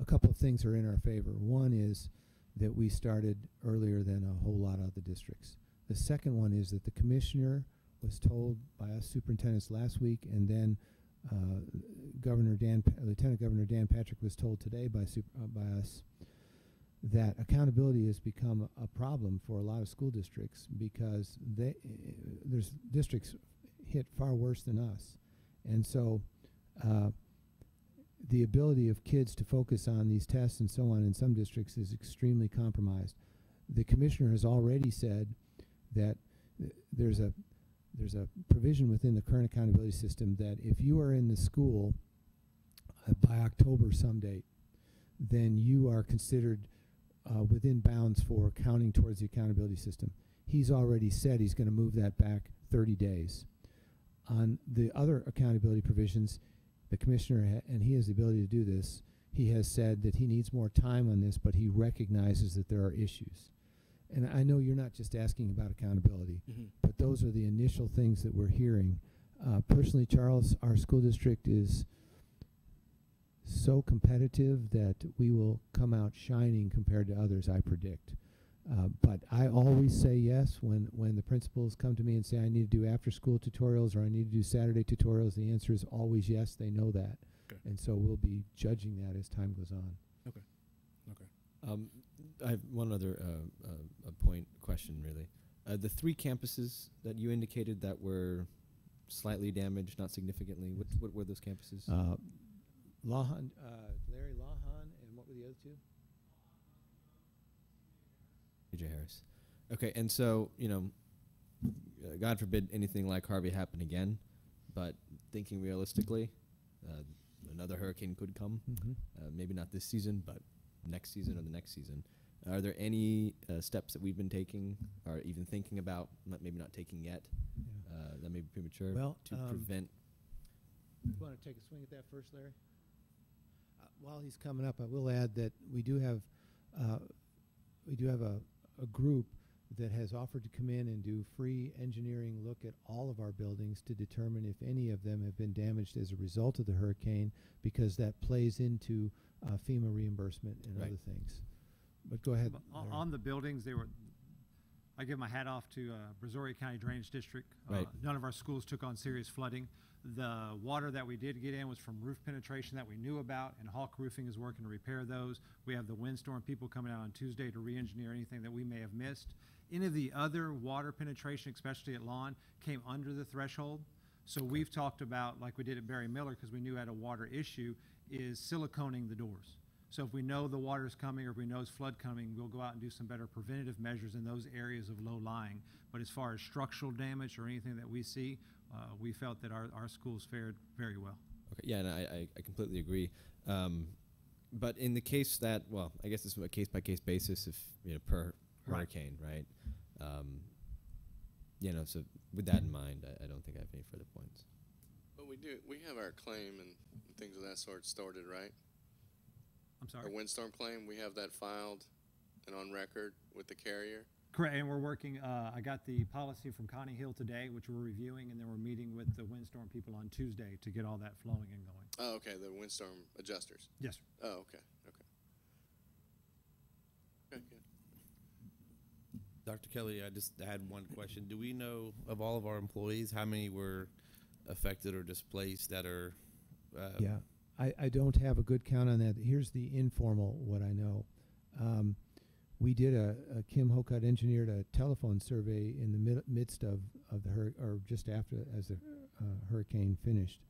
a couple of things are in our favor. One is that we started earlier than a whole lot of the districts. The second one is that the commissioner was told by us superintendents last week, and then Lieutenant Governor Dan Patrick was told today by us that accountability has become a problem for a lot of school districts because there's districts hit far worse than us. And so the ability of kids to focus on these tests and so on in some districts is extremely compromised. The commissioner has already said that there's a provision within the current accountability system that if you are in the school by October some date, then you are considered within bounds for counting towards the accountability system. He's already said he's going to move that back 30 days. On the other accountability provisions, the commissioner, and he has the ability to do this, he has said that he needs more time on this, but he recognizes that there are issues. And I know you're not just asking about accountability, but those are the initial things that we're hearing. Personally, Charles, our school district is so competitive that we will come out shining compared to others, I predict. But I always say yes when the principals come to me and say I need to do after-school tutorials or I need to do Saturday tutorials. The answer is always yes. They know that. Okay. And so we'll be judging that as time goes on. Okay. I have one other question, really. The 3 campuses that you indicated that were slightly damaged, not significantly, what were those campuses? Larry Lawhon, and what were the other 2? C.J. Harris. Okay, and so, God forbid anything like Harvey happen again, but thinking realistically, another hurricane could come. Maybe not this season, but next season or the next season. Are there any steps that we've been taking or even thinking about, maybe not taking yet, that may be premature, to prevent? You want to take a swing at that first, Larry? While he's coming up, I will add that we do have a group that has offered to come in and do free engineering look at all of our buildings to determine if any of them have been damaged as a result of the hurricane, because that plays into FEMA reimbursement and other things. But go ahead. On the buildings, I give my hat off to Brazoria County Drainage District. None of our schools took on serious flooding. The water that we did get in was from roof penetration that we knew about, and Hawk Roofing is working to repair those. We have the windstorm people coming out on Tuesday to re-engineer anything that we may have missed. Any of the other water penetration, especially at Lawn, came under the threshold. So we've talked about, like we did at Barry Miller, because we knew we had a water issue, is siliconing the doors. So if we know the water's coming or if we know it's flood coming, we'll go out and do some better preventative measures in those areas of low lying. But as far as structural damage or anything that we see, we felt that our schools fared very well. Okay, yeah, and I completely agree. But in the case that, well, I guess it's a case-by-case basis, if per hurricane, right? So with that in mind, I don't think I have any further points. But we have our claim and things of that sort started, right? I'm sorry? Our windstorm claim, we have that filed and on record with the carrier? Correct, and we're working, I got the policy from Connie Hill today, which we're reviewing, and then we're meeting with the windstorm people on Tuesday to get all that flowing and going. Oh, okay, the windstorm adjusters. Yes, sir. Oh, okay. Okay, good. Dr. Kelly, I just had one question. Do we know of all of our employees how many were affected or displaced that are? Yeah, I don't have a good count on that. Here's the informal what I know. We did Kim Hokut engineered a telephone survey in the midst of the or just after as the hurricane finished,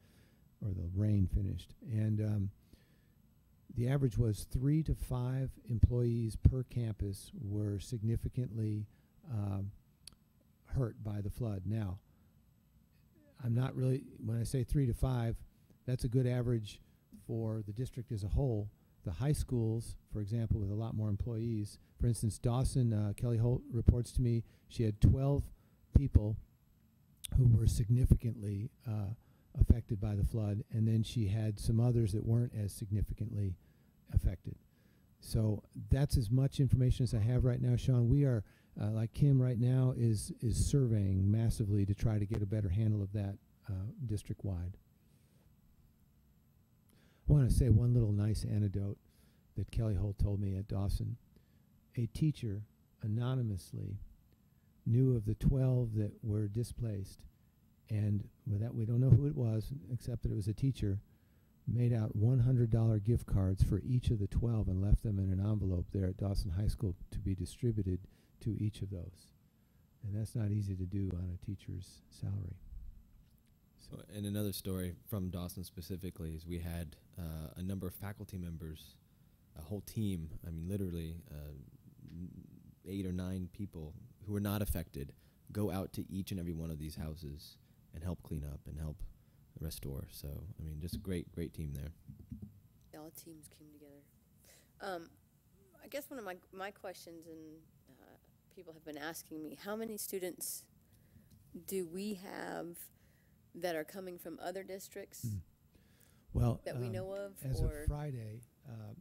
or the rain finished, and the average was 3 to 5 employees per campus were significantly hurt by the flood. Now, I'm not really, when I say 3 to 5, that's a good average for the district as a whole. The high schools, for example, with a lot more employees, for instance, Dawson, Kelly Holt reports to me she had 12 people who were significantly affected by the flood, and then she had some others that weren't as significantly affected. So that's as much information as I have right now, Sean. We are, like Kim right now, is surveying massively to try to get a better handle of that district-wide. I want to say one little nice anecdote that Kelly Holt told me at Dawson. A teacher anonymously knew of the 12 that were displaced, and with that, we don't know who it was, except that it was a teacher, made out $100 gift cards for each of the 12 and left them in an envelope there at Dawson High School to be distributed to each of those. And that's not easy to do on a teacher's salary. So And another story from Dawson specifically is we had a number of faculty members, a whole team, I mean literally 8 or 9 people who were not affected, go out to each and every one of these houses and help clean up and help restore. So, I mean, just a great team there. All teams came together. I guess one of my questions, and people have been asking me, how many students do we have that are coming from other districts well, that we know of? As or of Friday,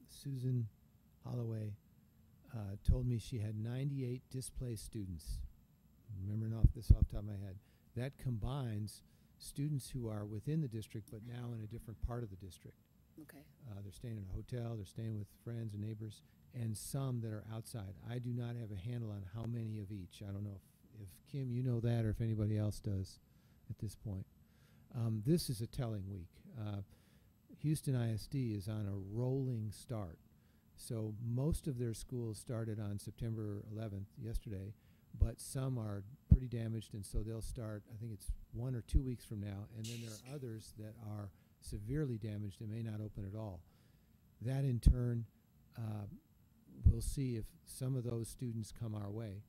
Susan Holloway told me she had 98 displaced students. Remembering off the top of my head. That combines students who are within the district but now in a different part of the district. Okay. They're staying in a hotel, they're staying with friends and neighbors, and some that are outside. I do not have a handle on how many of each. I don't know if Kim, you know that, or if anybody else does at this point. This is a telling week. Houston ISD is on a rolling start. So most of their schools started on September 11th, yesterday, but some are pretty damaged, and so they'll start, I think it's 1 or 2 weeks from now, and then there are others that are severely damaged and may not open at all. That in turn, we'll see if some of those students come our way.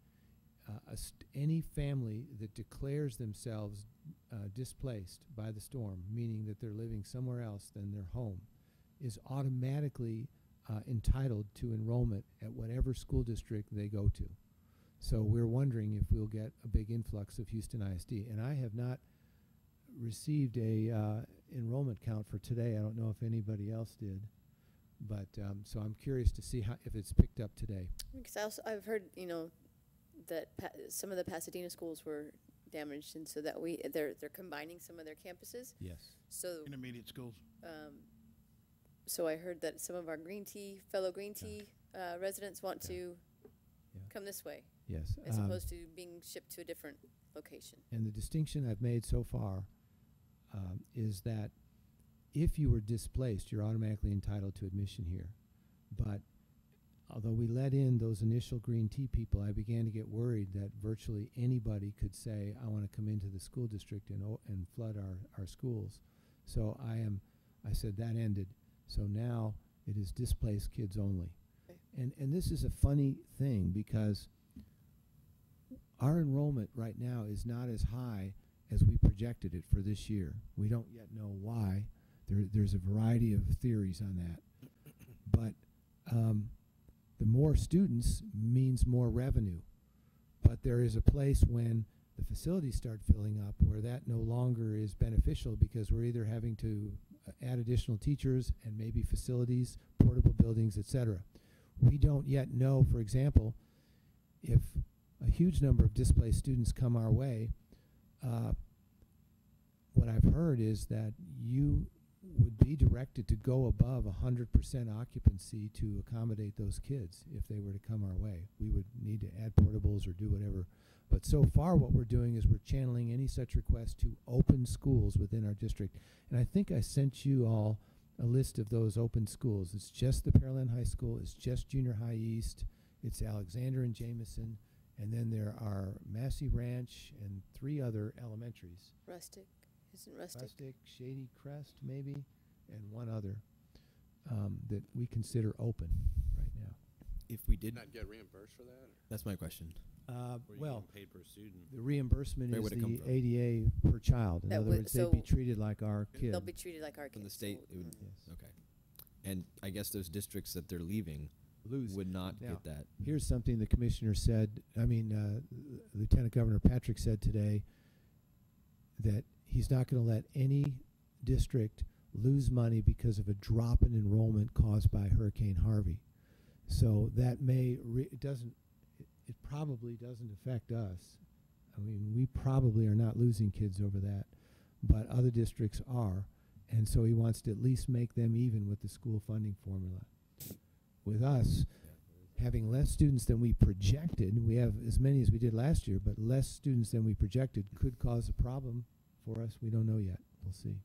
Any family that declares themselves displaced by the storm, meaning that they're living somewhere else than their home, is automatically entitled to enrollment at whatever school district they go to. So we're wondering if we'll get a big influx of Houston ISD. And I have not received a enrollment count for today. I don't know if anybody else did. But so I'm curious to see if it's picked up today. Because I've heard, that some of the Pasadena schools were damaged, and so that they're combining some of their campuses. Yes. So Intermediate schools. So I heard that some of our fellow Green Tea residents want to come this way. Yes. As opposed to being shipped to a different location. And the distinction I've made so far is that if you were displaced, you're automatically entitled to admission here. But although we let in those initial Green Tea people, I began to get worried that virtually anybody could say, I want to come into the school district and flood our schools. So I said that ended. So now it is displaced kids only. Okay. And this is a funny thing because our enrollment right now is not as high as we projected it for this year. We don't yet know why. There's a variety of theories on that. But the more students means more revenue. But there is a place when the facilities start filling up where that no longer is beneficial because we're either having to add additional teachers and maybe facilities, portable buildings, etc. We don't yet know, for example, if a huge number of displaced students come our way, what I've heard is that you would be directed to go above 100% occupancy to accommodate those kids if they were to come our way. We would need to add portables or do whatever. But so far what we're doing is we're channeling any such request to open schools within our district. And I think I sent you all a list of those open schools. It's just the Pearland High School, it's just Junior High East, it's Alexander and Jameson, and then there are Massey Ranch and 3 other elementaries. Rustic. Isn't Rustic? Rustic, Shady Crest maybe, and one other that we consider open right now. If we did not get reimbursed for that? Or? That's my question. Well, paid per student. The reimbursement Where is would it come the from? ADA per child. In That other would- words, they'd be treated like our kids. They'll be treated like our kids. From the state, so, it would, Yes. okay. And I guess those districts that they're leaving would not Now, get that. Here's something the commissioner said, Lieutenant Governor Patrick said today, that he's not going to let any district lose money because of a drop in enrollment caused by Hurricane Harvey. So that it probably doesn't affect us. I mean, we probably are not losing kids over that, but other districts are. And so he wants to at least make them even with the school funding formula. With us, having less students than we projected, we have as many as we did last year, but less students than we projected could cause a problem for us. We don't know yet. We'll see.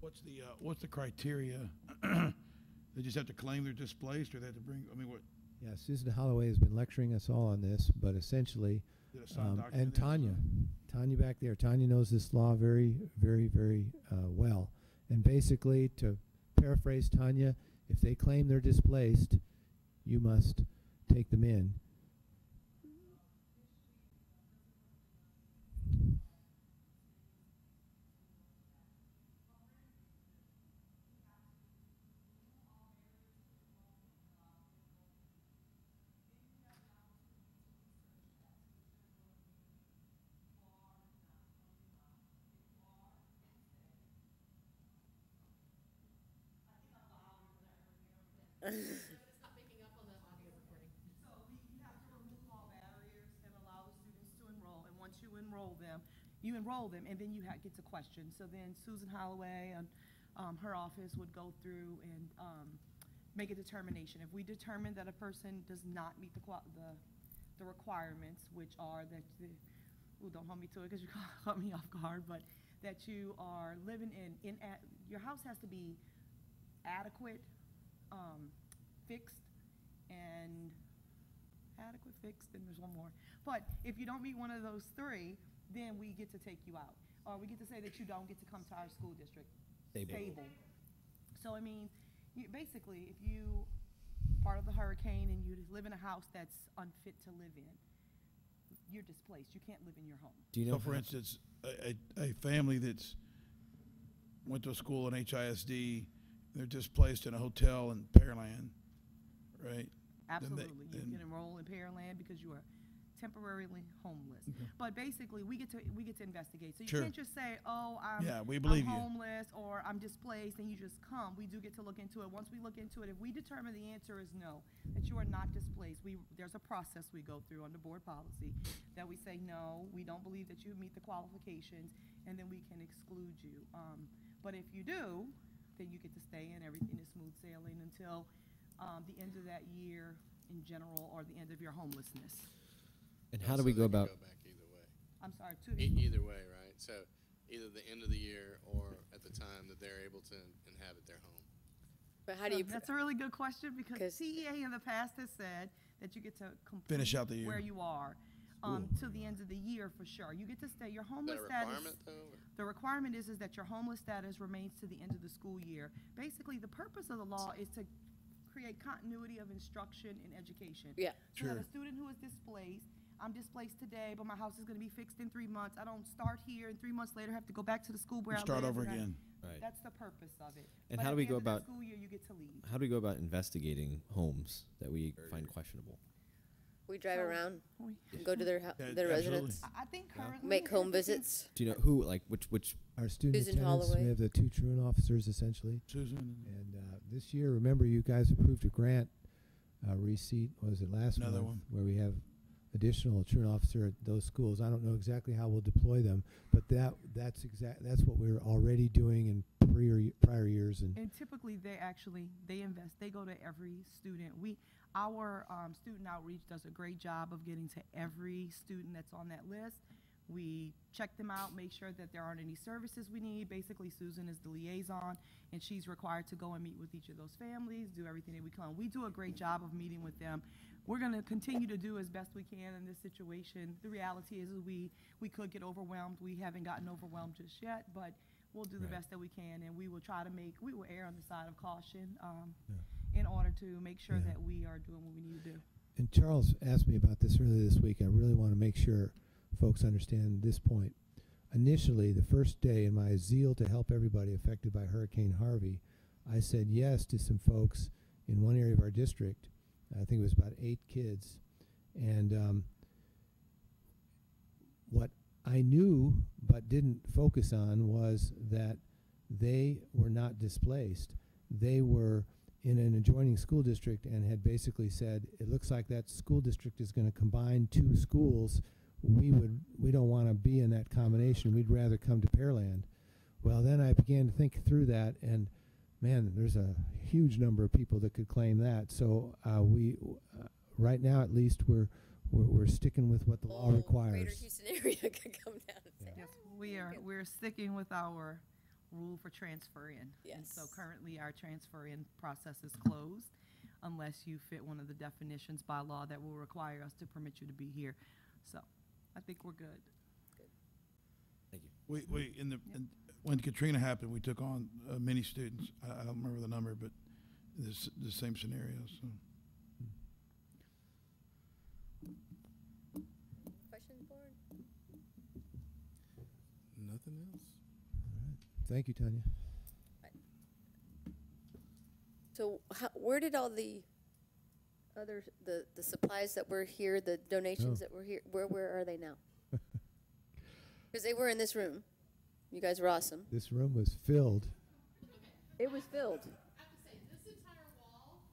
What's the criteria? They just have to claim they're displaced, or they have to bring, I mean, what? Yeah, Susan Holloway has been lecturing us all on this, but essentially, Did a signed document and there? Tanya back there, Tanya knows this law very, very, very well. And basically, to paraphrase Tanya, if they claim they're displaced, you must take them in. Stop picking up on the audio recording. So you have to remove all barriers and allow the students to enroll. And once you enroll them, and then you get to question. So then Susan Holloway and her office would go through and make a determination. If we determine that a person does not meet the requirements, which are that don't hold me to it because you caught me off guard, but that you are living your house has to be adequate, fixed, and there's one more. But if you don't meet one of those three, then we get to take you out. Or we get to say that you don't get to come to our school district. Stable. So, I mean, basically, if you part of the hurricane and you live in a house that's unfit to live in, you're displaced. You can't live in your home. Do you know? So, for instance, a family that's went to a school in HISD, they're displaced in a hotel in Pearland, right? Absolutely. You can enroll in Pearland because you are temporarily homeless. Okay. But basically, we get to investigate. So you Sure. can't just say, "Oh, I'm homeless or I'm displaced," and you just come. We do get to look into it. Once we look into it, if we determine the answer is no, that you are not displaced, there's a process we go through under board policy that we say, "No, we don't believe that you meet the qualifications," and then we can exclude you. But if you do, then you get to stay and everything is smooth sailing until the end of that year in general, or the end of your homelessness. And how do we go about? Go back either way. I'm sorry, Either way, right? So either the end of the year or at the time that they're able to inhabit their home. But how do you? That's a really good question because CEA in the past has said that you get to Finish out the year. where you are till the end of the year for sure. You get to stay. Your homeless Is that a status. requirement, though? The requirement is that your homeless status remains to the end of the school year. Basically, the purpose of the law is to create continuity of instruction and education. Yeah. So that a student who is displaced, I'm displaced today, but my house is going to be fixed in 3 months. I don't start here and 3 months later have to go back to the school where I Start live over and again. Right. That's the purpose of it. And But how at do we the go end of the about? school year, you get to leave. How do we go about investigating homes that we find questionable? We drive So- around, We- and go to their Yeah, their absolutely. residence, I think currently make home everything- visits. Do you know who, like, which? Our student Susan attendants, Holloway. we have the 2 truant officers essentially. Susan. And this year, remember, you guys approved a grant receipt, was it last Another month? one. Where we have additional truant officer at those schools. I don't know exactly how we'll deploy them, but that's what we're already doing in prior years. And typically, they invest. They go to every student. Our student outreach does a great job of getting to every student that's on that list. We check them out, make sure that there aren't any services we need. Basically, Susan is the liaison, and she's required to go and meet with each of those families, do everything that we can. We do a great job of meeting with them. We're going to continue to do as best we can in this situation. The reality is we could get overwhelmed. We haven't gotten overwhelmed just yet, but we'll do the best that we can, and we will err on the side of caution in order to make sure that we are doing what we need to do. And Charles asked me about this earlier this week. I really want to make sure folks understand this point. Initially, the first day, in my zeal to help everybody affected by Hurricane Harvey, I said yes to some folks in one area of our district. I think it was about 8 kids. And what I knew but didn't focus on was that they were not displaced. They were in an adjoining school district and had basically said, it looks like that school district is going to combine two schools. We don't want to be in that combination. We'd rather come to Pearland. Well, then I began to think through that, and man, there's a huge number of people that could claim that. So right now at least we're sticking with what the law requires. Greater Houston area could come down and say, Yes, we're sticking with our rule for transfer in. And Yes. so currently our transfer in process is closed unless you fit one of the definitions by law that will require us to permit you to be here. So I think we're good. Thank you. When Katrina happened, we took on many students. I don't remember the number, but the same scenario. So. Questions, board? Nothing else? Thank you, Tanya. So where did all the other, the supplies that were here, the donations that were here, where are they now? Because they were in this room. You guys were awesome. This room was filled. It was filled. I have to say, this entire wall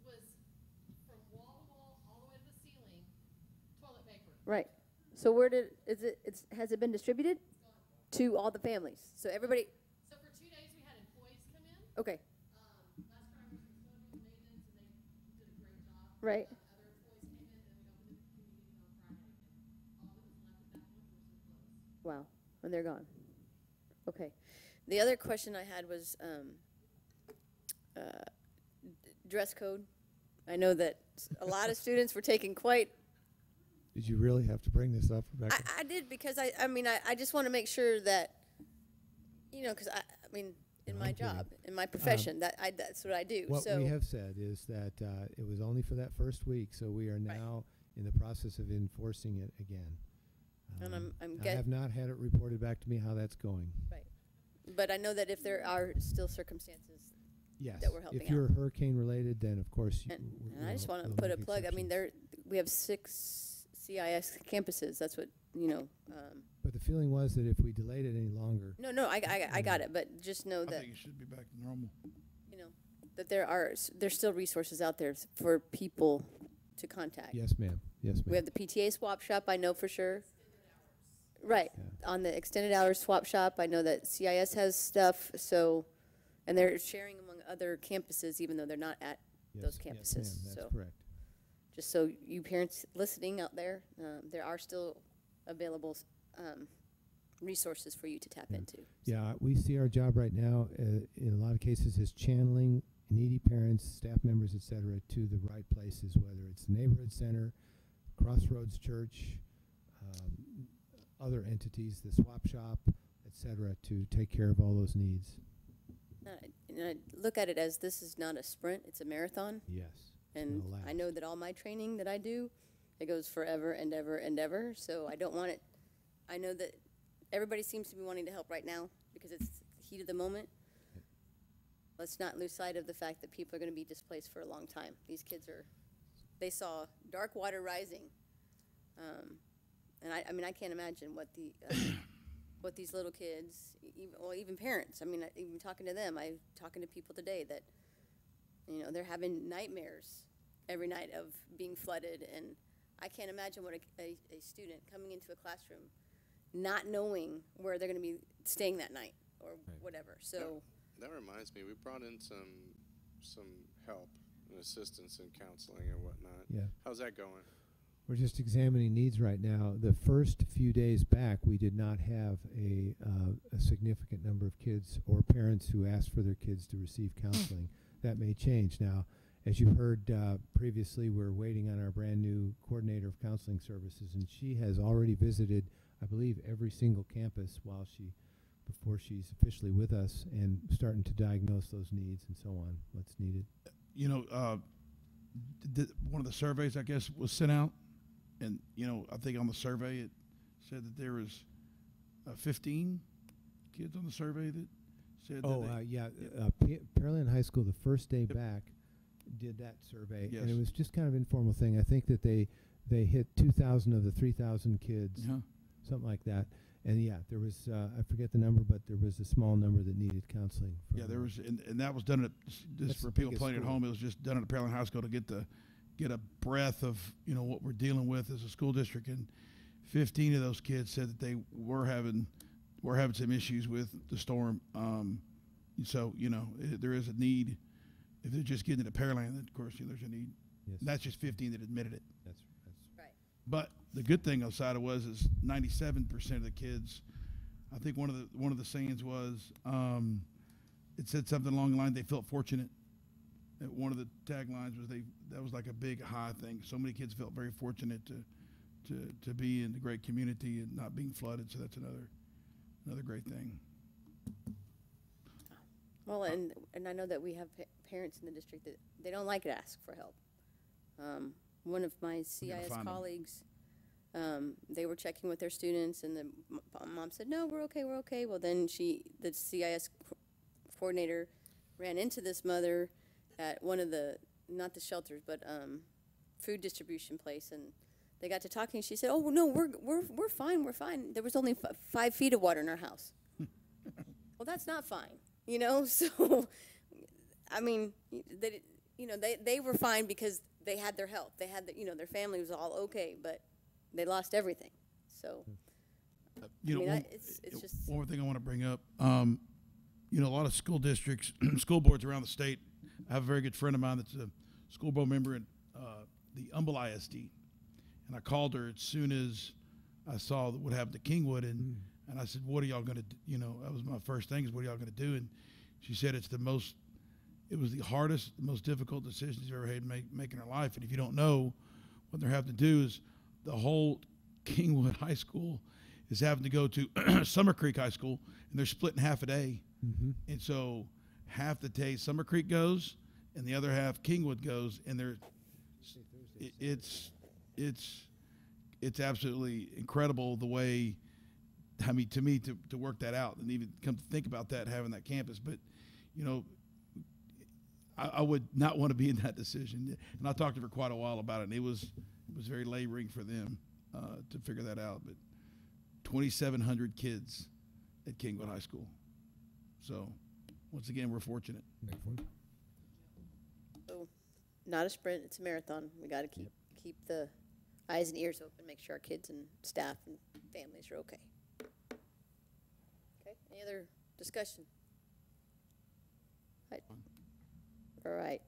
was from wall to wall, all the way to the ceiling, toilet paper. Right. So has it been distributed to all the families? So everybody, So for 2 days, we had employees come in. okay, Last Friday was custodial maintenance, and they did a great job. right. Other employees came in, and we opened the community on Friday. And all that was left at that point was the clothes. Wow. And they're gone. Okay. The other question I had was dress code. I know that a lot of students were taking quite. Did you really have to bring this up, Rebecca? I did because I just want to make sure that, because in my job, in my profession, that's what I do. What so we have said is that it was only for that first week, so we are now in the process of enforcing it again. And I have not had it reported back to me how that's going. right. But I know that if there are still circumstances Yes. that we're helping if you're out. hurricane related, then of course you. And I just want to put a plug. I mean, we have 6 CIS campuses. That's what But the feeling was that if we delayed it any longer. No, I got it. But just know I that think it should be back to normal. that there's still resources out there for people to contact. Yes, ma'am. Yes, ma'am. We have the PTA swap shop. I know for sure. Right. On the extended hours swap shop, I know that CIS has stuff. So, and they're sharing among other campuses, even though they're not at those campuses. Yes, ma'am, that's so, correct. just so you parents listening out there, there are still available resources for you to tap into. Yeah, we see our job right now in a lot of cases is channeling needy parents, staff members, et cetera, to the right places, whether it's the neighborhood center, Crossroads Church, other entities, the swap shop, et cetera, to take care of all those needs. And I look at it as this is not a sprint, it's a marathon. Yes. And it'll last. I know that all my training that I do, it goes forever and ever and ever. So I don't want it. I know that everybody seems to be wanting to help right now because it's the heat of the moment. Let's not lose sight of the fact that people are going to be displaced for a long time. These kids they saw dark water rising. And I can't imagine what what these little kids, even parents, even talking to them, I'm talking to people today that, they're having nightmares every night of being flooded. And I can't imagine what a student coming into a classroom not knowing where they're going to be staying that night or whatever. So that reminds me, we brought in some help and assistance in counseling and whatnot. Yeah. How's that going? We're just examining needs right now. The first few days back, we did not have a significant number of kids or parents who asked for their kids to receive counseling. That may change now. As you heard previously, we're waiting on our brand new coordinator of counseling services, and she has already visited, I believe, every single campus before she's officially with us, and starting to diagnose those needs and so on, what's needed. One of the surveys, I guess, was sent out. And, I think on the survey it said that there was 15 kids on the survey that said Pearland High School, the first day back, did that survey. Yes. And it was just kind of informal thing. I think that they hit 2,000 of the 3,000 kids something like that. And yeah, there was, I forget the number, but there was a small number that needed counseling. Yeah, there was, and that was done at, just That's for the people biggest playing at school. home, it was just done at Pearland High School to get a breath of, you know, what we're dealing with as a school district. And 15 of those kids said that they were having some issues with the storm. So, you know, there is a need. If they're just getting it at Pearland, then of course, you know, there's a need. Yes. And that's just 15 that admitted it. That's Right. But the good thing outside of was is 97% of the kids. I think one of the sayings was it said something along the line they felt fortunate. One of the taglines was that was like a big high thing. So many kids felt very fortunate to be in the great community and not being flooded. So that's another great thing. Well, and I know that we have parents in the district that they don't like to ask for help. One of my CIS find 'em. colleagues, they were checking with their students, and the mom said, "No, we're okay, we're okay." Well, then the CIS coordinator, ran into this mother at one of the, not the shelters, but food distribution place, and they got to talking. She said, "Oh no, we're fine, we're fine. There was only 5 feet of water in our house." Well, that's not fine, you know. So, I mean, they were fine because they had their help. They had their family was all okay, but they lost everything. So, You know, it's just one more thing I want to bring up. You know, a lot of school districts, school boards around the state. I have a very good friend of mine that's a school board member at the Humble ISD, and I called her as soon as I saw what happened to Kingwood, and I said, "What are y'all going to do?" You know, that was my first thing is, "What are y'all going to do?" And she said, it was the hardest, the most difficult decision she's ever had making her life. And if you don't know, what they're having to do is the whole Kingwood High School is having to go to Summer Creek High School, and they're splitting half a day. Mm-hmm. And so half the day Summer Creek goes, and the other half Kingwood goes, and it's absolutely incredible the way, I mean, to me, to work that out and even come to think about that, having that campus. But, you know, I would not want to be in that decision. And I talked to her for quite a while about it, and it was very laboring for them to figure that out. But 2,700 kids at Kingwood High School. So, once again, we're fortunate. so not a sprint; it's a marathon. We got to keep the eyes and ears open, make sure our kids and staff and families are okay. Okay. Any other discussion? All right.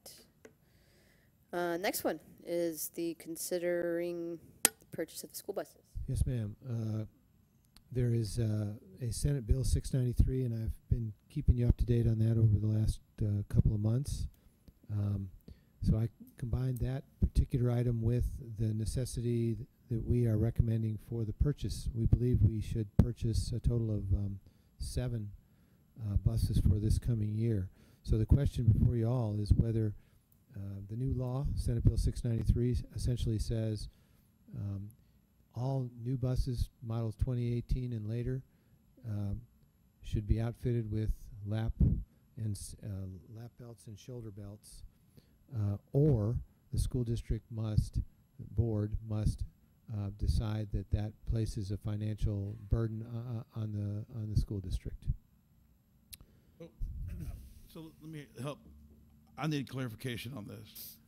Next one is the considering the purchase of the school buses. Yes, ma'am. There is a Senate Bill 693, and I've been keeping you up to date on that over the last couple of months. So I combined that particular item with the necessity that we are recommending for the purchase. We believe we should purchase a total of 7 buses for this coming year. So the question before you all is whether the new law, Senate Bill 693, essentially says all new buses, models 2018 and later, should be outfitted with lap belts and shoulder belts, or the school district board must decide that places a financial burden on the school district. So let me help. I need clarification on this.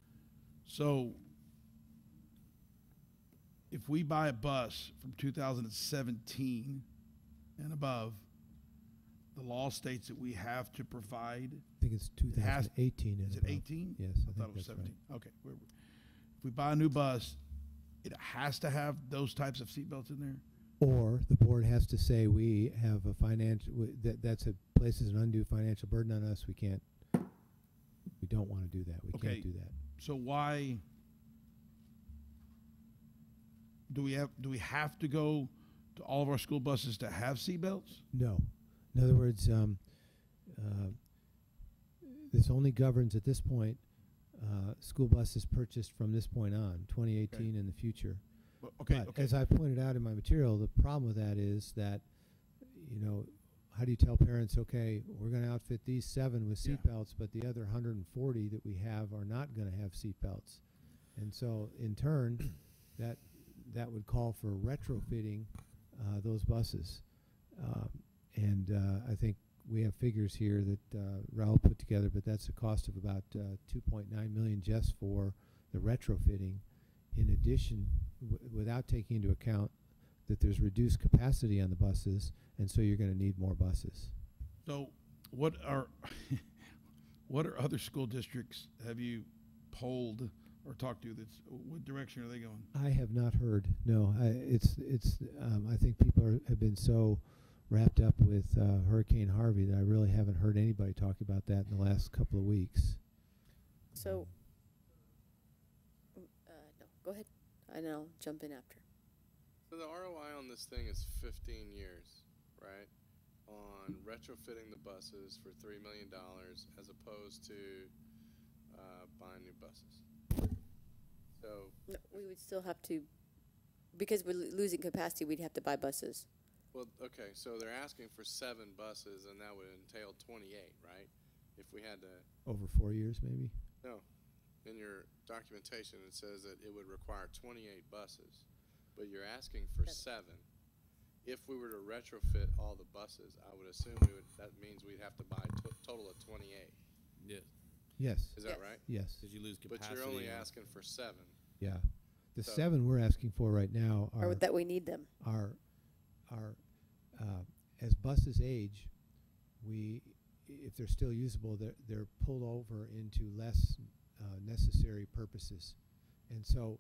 So if we buy a bus from 2017 and above, the law states that we have to provide. I think it's 2018. Is it 18? Yes, I thought it was 17. Right. Okay. If we buy a new bus, it has to have those types of seatbelts in there? Or the board has to say we have a financial, that's places an undue financial burden on us. We don't want to do that. We can't do that. So why do we have to go to all of our school buses to have seatbelts? No. In other words, this only governs at this point school buses purchased from this point on, 2018 in the future. But as I pointed out in my material, the problem with that is that, you know, how do you tell parents, okay, we're going to outfit these 7 with seatbelts, but the other 140 that we have are not going to have seatbelts? And so, in turn, that would call for retrofitting those buses. I think we have figures here that Raul put together, but that's a cost of about 2.9 million just for the retrofitting. In addition, without taking into account that there's reduced capacity on the buses, and so you're going to need more buses. So what are what are other school districts have you polled or talked to? That's what direction are they going? I have not heard. No, I think people have been so wrapped up with Hurricane Harvey that I really haven't heard anybody talk about that in the last couple of weeks. So, no, go ahead, and I'll jump in after. So the ROI on this thing is 15 years, right? On retrofitting the buses for $3 million as opposed to buying new buses. So No, we would still have to, because we're losing capacity, we'd have to buy buses. well, okay, so they're asking for 7 buses, and that would entail 28, right? If we had to, Over 4 years, maybe? no, in your documentation it says that it would require 28 buses, but you're asking for 7. If we were to retrofit all the buses, I would assume that means we'd have to buy a total of 28. Yeah. Yes. Is that right? Yes. Because you lose But capacity. you're only on- asking for 7. Yeah. The So- 7 we're asking for right now Or that we need them. are as buses age, if they're still usable, they're pulled over into less necessary purposes. And so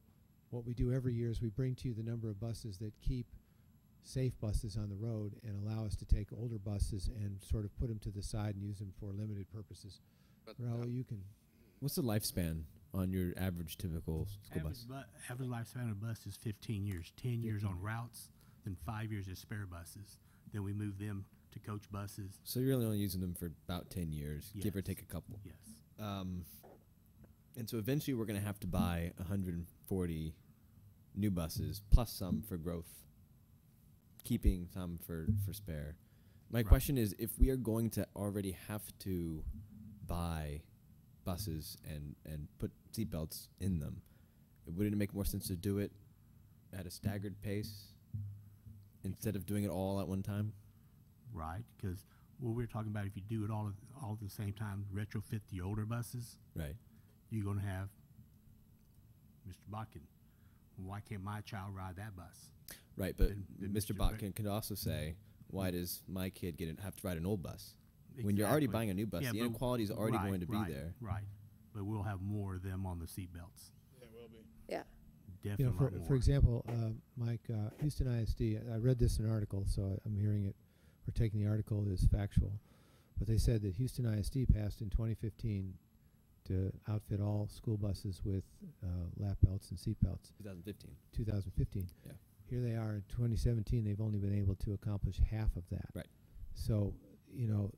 what we do every year is we bring to you the number of buses that keep safe buses on the road and allow us to take older buses and sort of put them to the side and use them for limited purposes. But Raul, you can. What's the lifespan on your average typical school bus? Average lifespan of a bus is 15 years. 10 years on routes, then 5 years as spare buses. Then we move them to coach buses. So you're really only using them for about 10 years, give or Yes. take a couple. Yes. And so eventually we're going to have to buy 140 new buses, plus some for growth, keeping some for spare. My Right. question is, if we are going to already have to buy buses and put seatbelts in them, wouldn't it make more sense to do it at a staggered pace instead of doing it all at one time? Right, because what we're talking about, if you do it all at the same time, retrofit the older buses, Right. you're going to have Mr. Botkin. Why can't my child ride that bus? Right, but Then Mr. Mr. Botkin could also say, why does my kid have to ride an old bus? When you're already Exactly. buying a new bus, Yeah, the but- inequality is already right, going to be right, there. Right, but we'll have more of them on the seat belts. Yeah, will be. Yeah. Definitely You know, more. for example, Mike, Houston ISD, I read this in an article, so I'm hearing it, or taking the article as factual. But they said that Houston ISD passed in 2015 to outfit all school buses with lap belts and seat belts. 2015. 2015. Yeah. Here they are in 2017, they've only been able to accomplish half of that. Right. So, you know,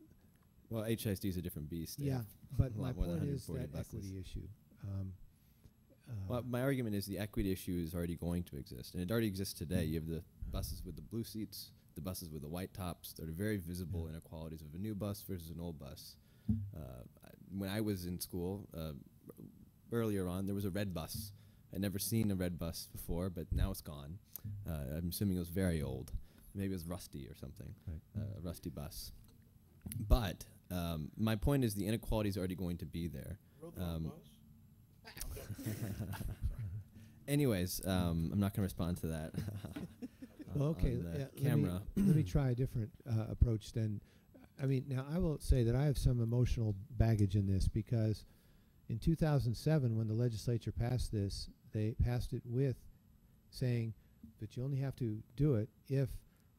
Well, HISD is a different beast. They yeah, have but a my lot more than point is 140 that buses. equity issue. Well, my argument is the equity issue is already going to exist, and it already exists today. You have the buses with the blue seats, the buses with the white tops. They're very visible inequalities of a new bus versus an old bus. When I was in school, earlier on, there was a red bus. I'd never seen a red bus before, but now it's gone. I'm assuming it was very old. Maybe it was rusty or something, a rusty bus. But my point is the inequality is already going to be there. Anyways, I'm not going to respond to that. Well, okay, on the let camera. let me try a different approach then. I mean, now I will say that I have some emotional baggage in this because in 2007, when the legislature passed this, they passed it with saying that you only have to do it if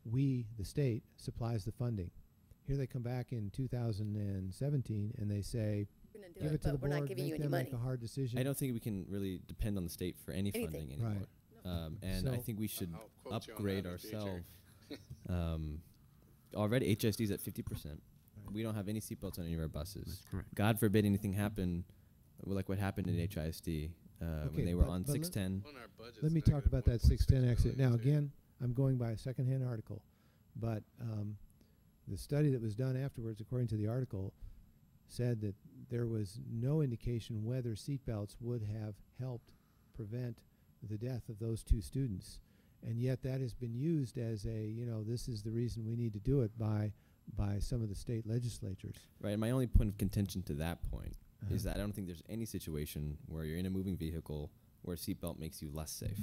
we, the state, supplies the funding. Here they come back in 2017 and they say, We're gonna do give it, it to the but we're not board, giving make you any them make money. a hard decision. I don't think we can really depend on the state for any Anything. funding anymore. Right. And I So- think we should I'll quote you on upgrade that in the future. ourselves. Already, HSD is at 50%. We don't have any seatbelts on any of our buses. That's correct. God forbid anything happen, like what happened in HISD Okay, when they were but- on but let- 610. Well, our budget's Let me talk negative about that 1.6 610 exit. million, Now, too. again, I'm going by a secondhand article, but the study that was done afterwards, according to the article, said that there was no indication whether seatbelts would have helped prevent the death of those 2 students. And yet that has been used as a, you know, this is the reason we need to do it by some of the state legislatures. Right, and my only point of contention to that point is that I don't think there's any situation where you're in a moving vehicle where a seatbelt makes you less safe.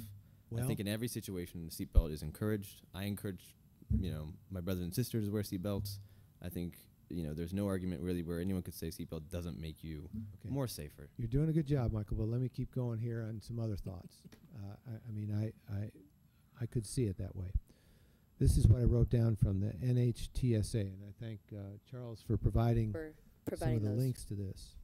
I think in every situation, the seatbelt is encouraged. I encourage, you know, my brothers and sisters to wear seatbelts. I think, you know, there's no argument really where anyone could say seatbelt doesn't make you more safer. You're doing a good job, Michael, but let me keep going here on some other thoughts. I mean, I could see it that way. This is what I wrote down from the NHTSA, and I thank Charles for providing some of the those links to this.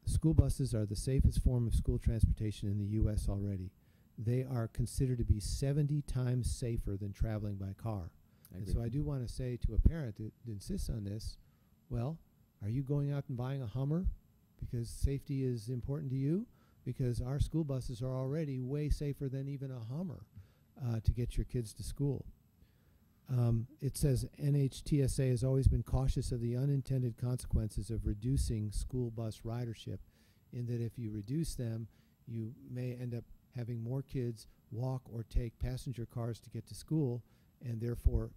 School buses are the safest form of school transportation in the U.S. already. They are considered to be 70 times safer than traveling by car. And so I do want to say to a parent that insists on this, well, are you going out and buying a Hummer because safety is important to you? Because our school buses are already way safer than even a Hummer to get your kids to school. It says NHTSA has always been cautious of the unintended consequences of reducing school bus ridership, in that if you reduce them, you may end up having more kids walk or take passenger cars to get to school, and therefore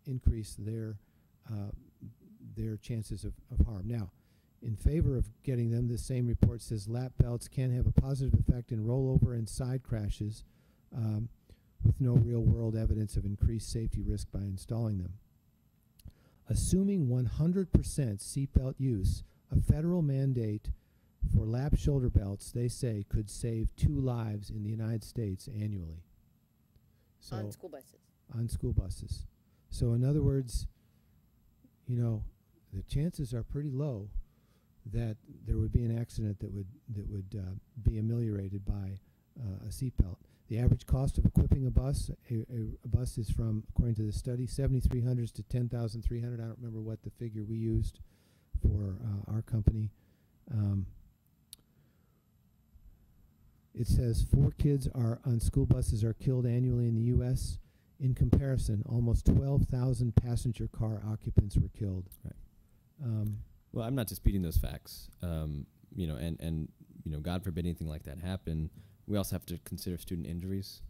increase their chances of harm. Now, in favor of getting them, this same report says lap belts can have a positive effect in rollover and side crashes, with no real-world evidence of increased safety risk by installing them. Assuming 100% seatbelt use, a federal mandate for lap shoulder belts, they say, could save 2 lives in the United States annually. So on school buses. On school buses. So in other words, you know, the chances are pretty low that there would be an accident that would be ameliorated by a seatbelt. The average cost of equipping a bus, a bus is from, according to the study, $7,300 to $10,300. I don't remember what the figure we used for our company. It says 4 kids are on school buses are killed annually in the U.S. In comparison, almost 12,000 passenger car occupants were killed. Right. Well, I'm not disputing those facts. You know, and you know, God forbid anything like that happen. We also have to consider student injuries,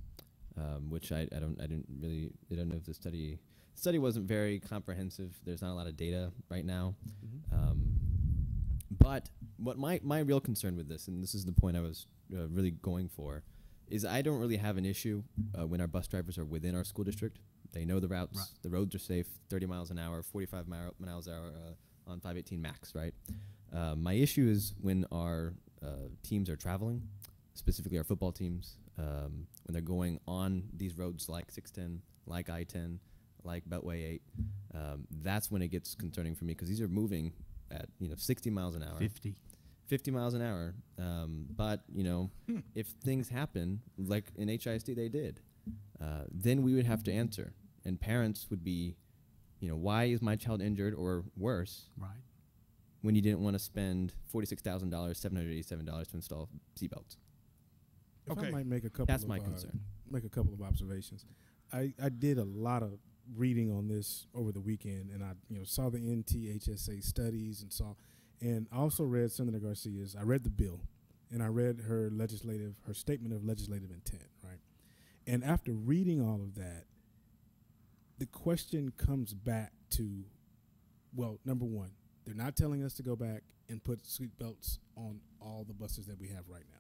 which I don't know if the study wasn't very comprehensive. There's not a lot of data right now. But what my real concern with this, and this is the point I was really going for, is I don't really have an issue when our bus drivers are within our school district. They know the routes, right. The roads are safe, 30 miles an hour, 45 miles an hour on 518 max, right? My issue is when our teams are traveling, specifically our football teams, when they're going on these roads like 610, like I-10, like Beltway 8, that's when it gets concerning for me, because these are moving at 60 miles an hour. 50 miles an hour. But, if things happen, like in HISD they did, then we would have to answer. And parents would be, why is my child injured or worse? Right. When you didn't want to spend $46,000, $787 to install seatbelts. If I might make a couple That's my concern. Make a couple of observations. I did a lot of reading on this over the weekend, and I saw the NTHSA studies and I also read Senator Garcia's. I read the bill, and I read her statement of legislative intent, right? And after reading all of that, the question comes back to, well, number one, they're not telling us to go back and put seat belts on all the buses that we have right now.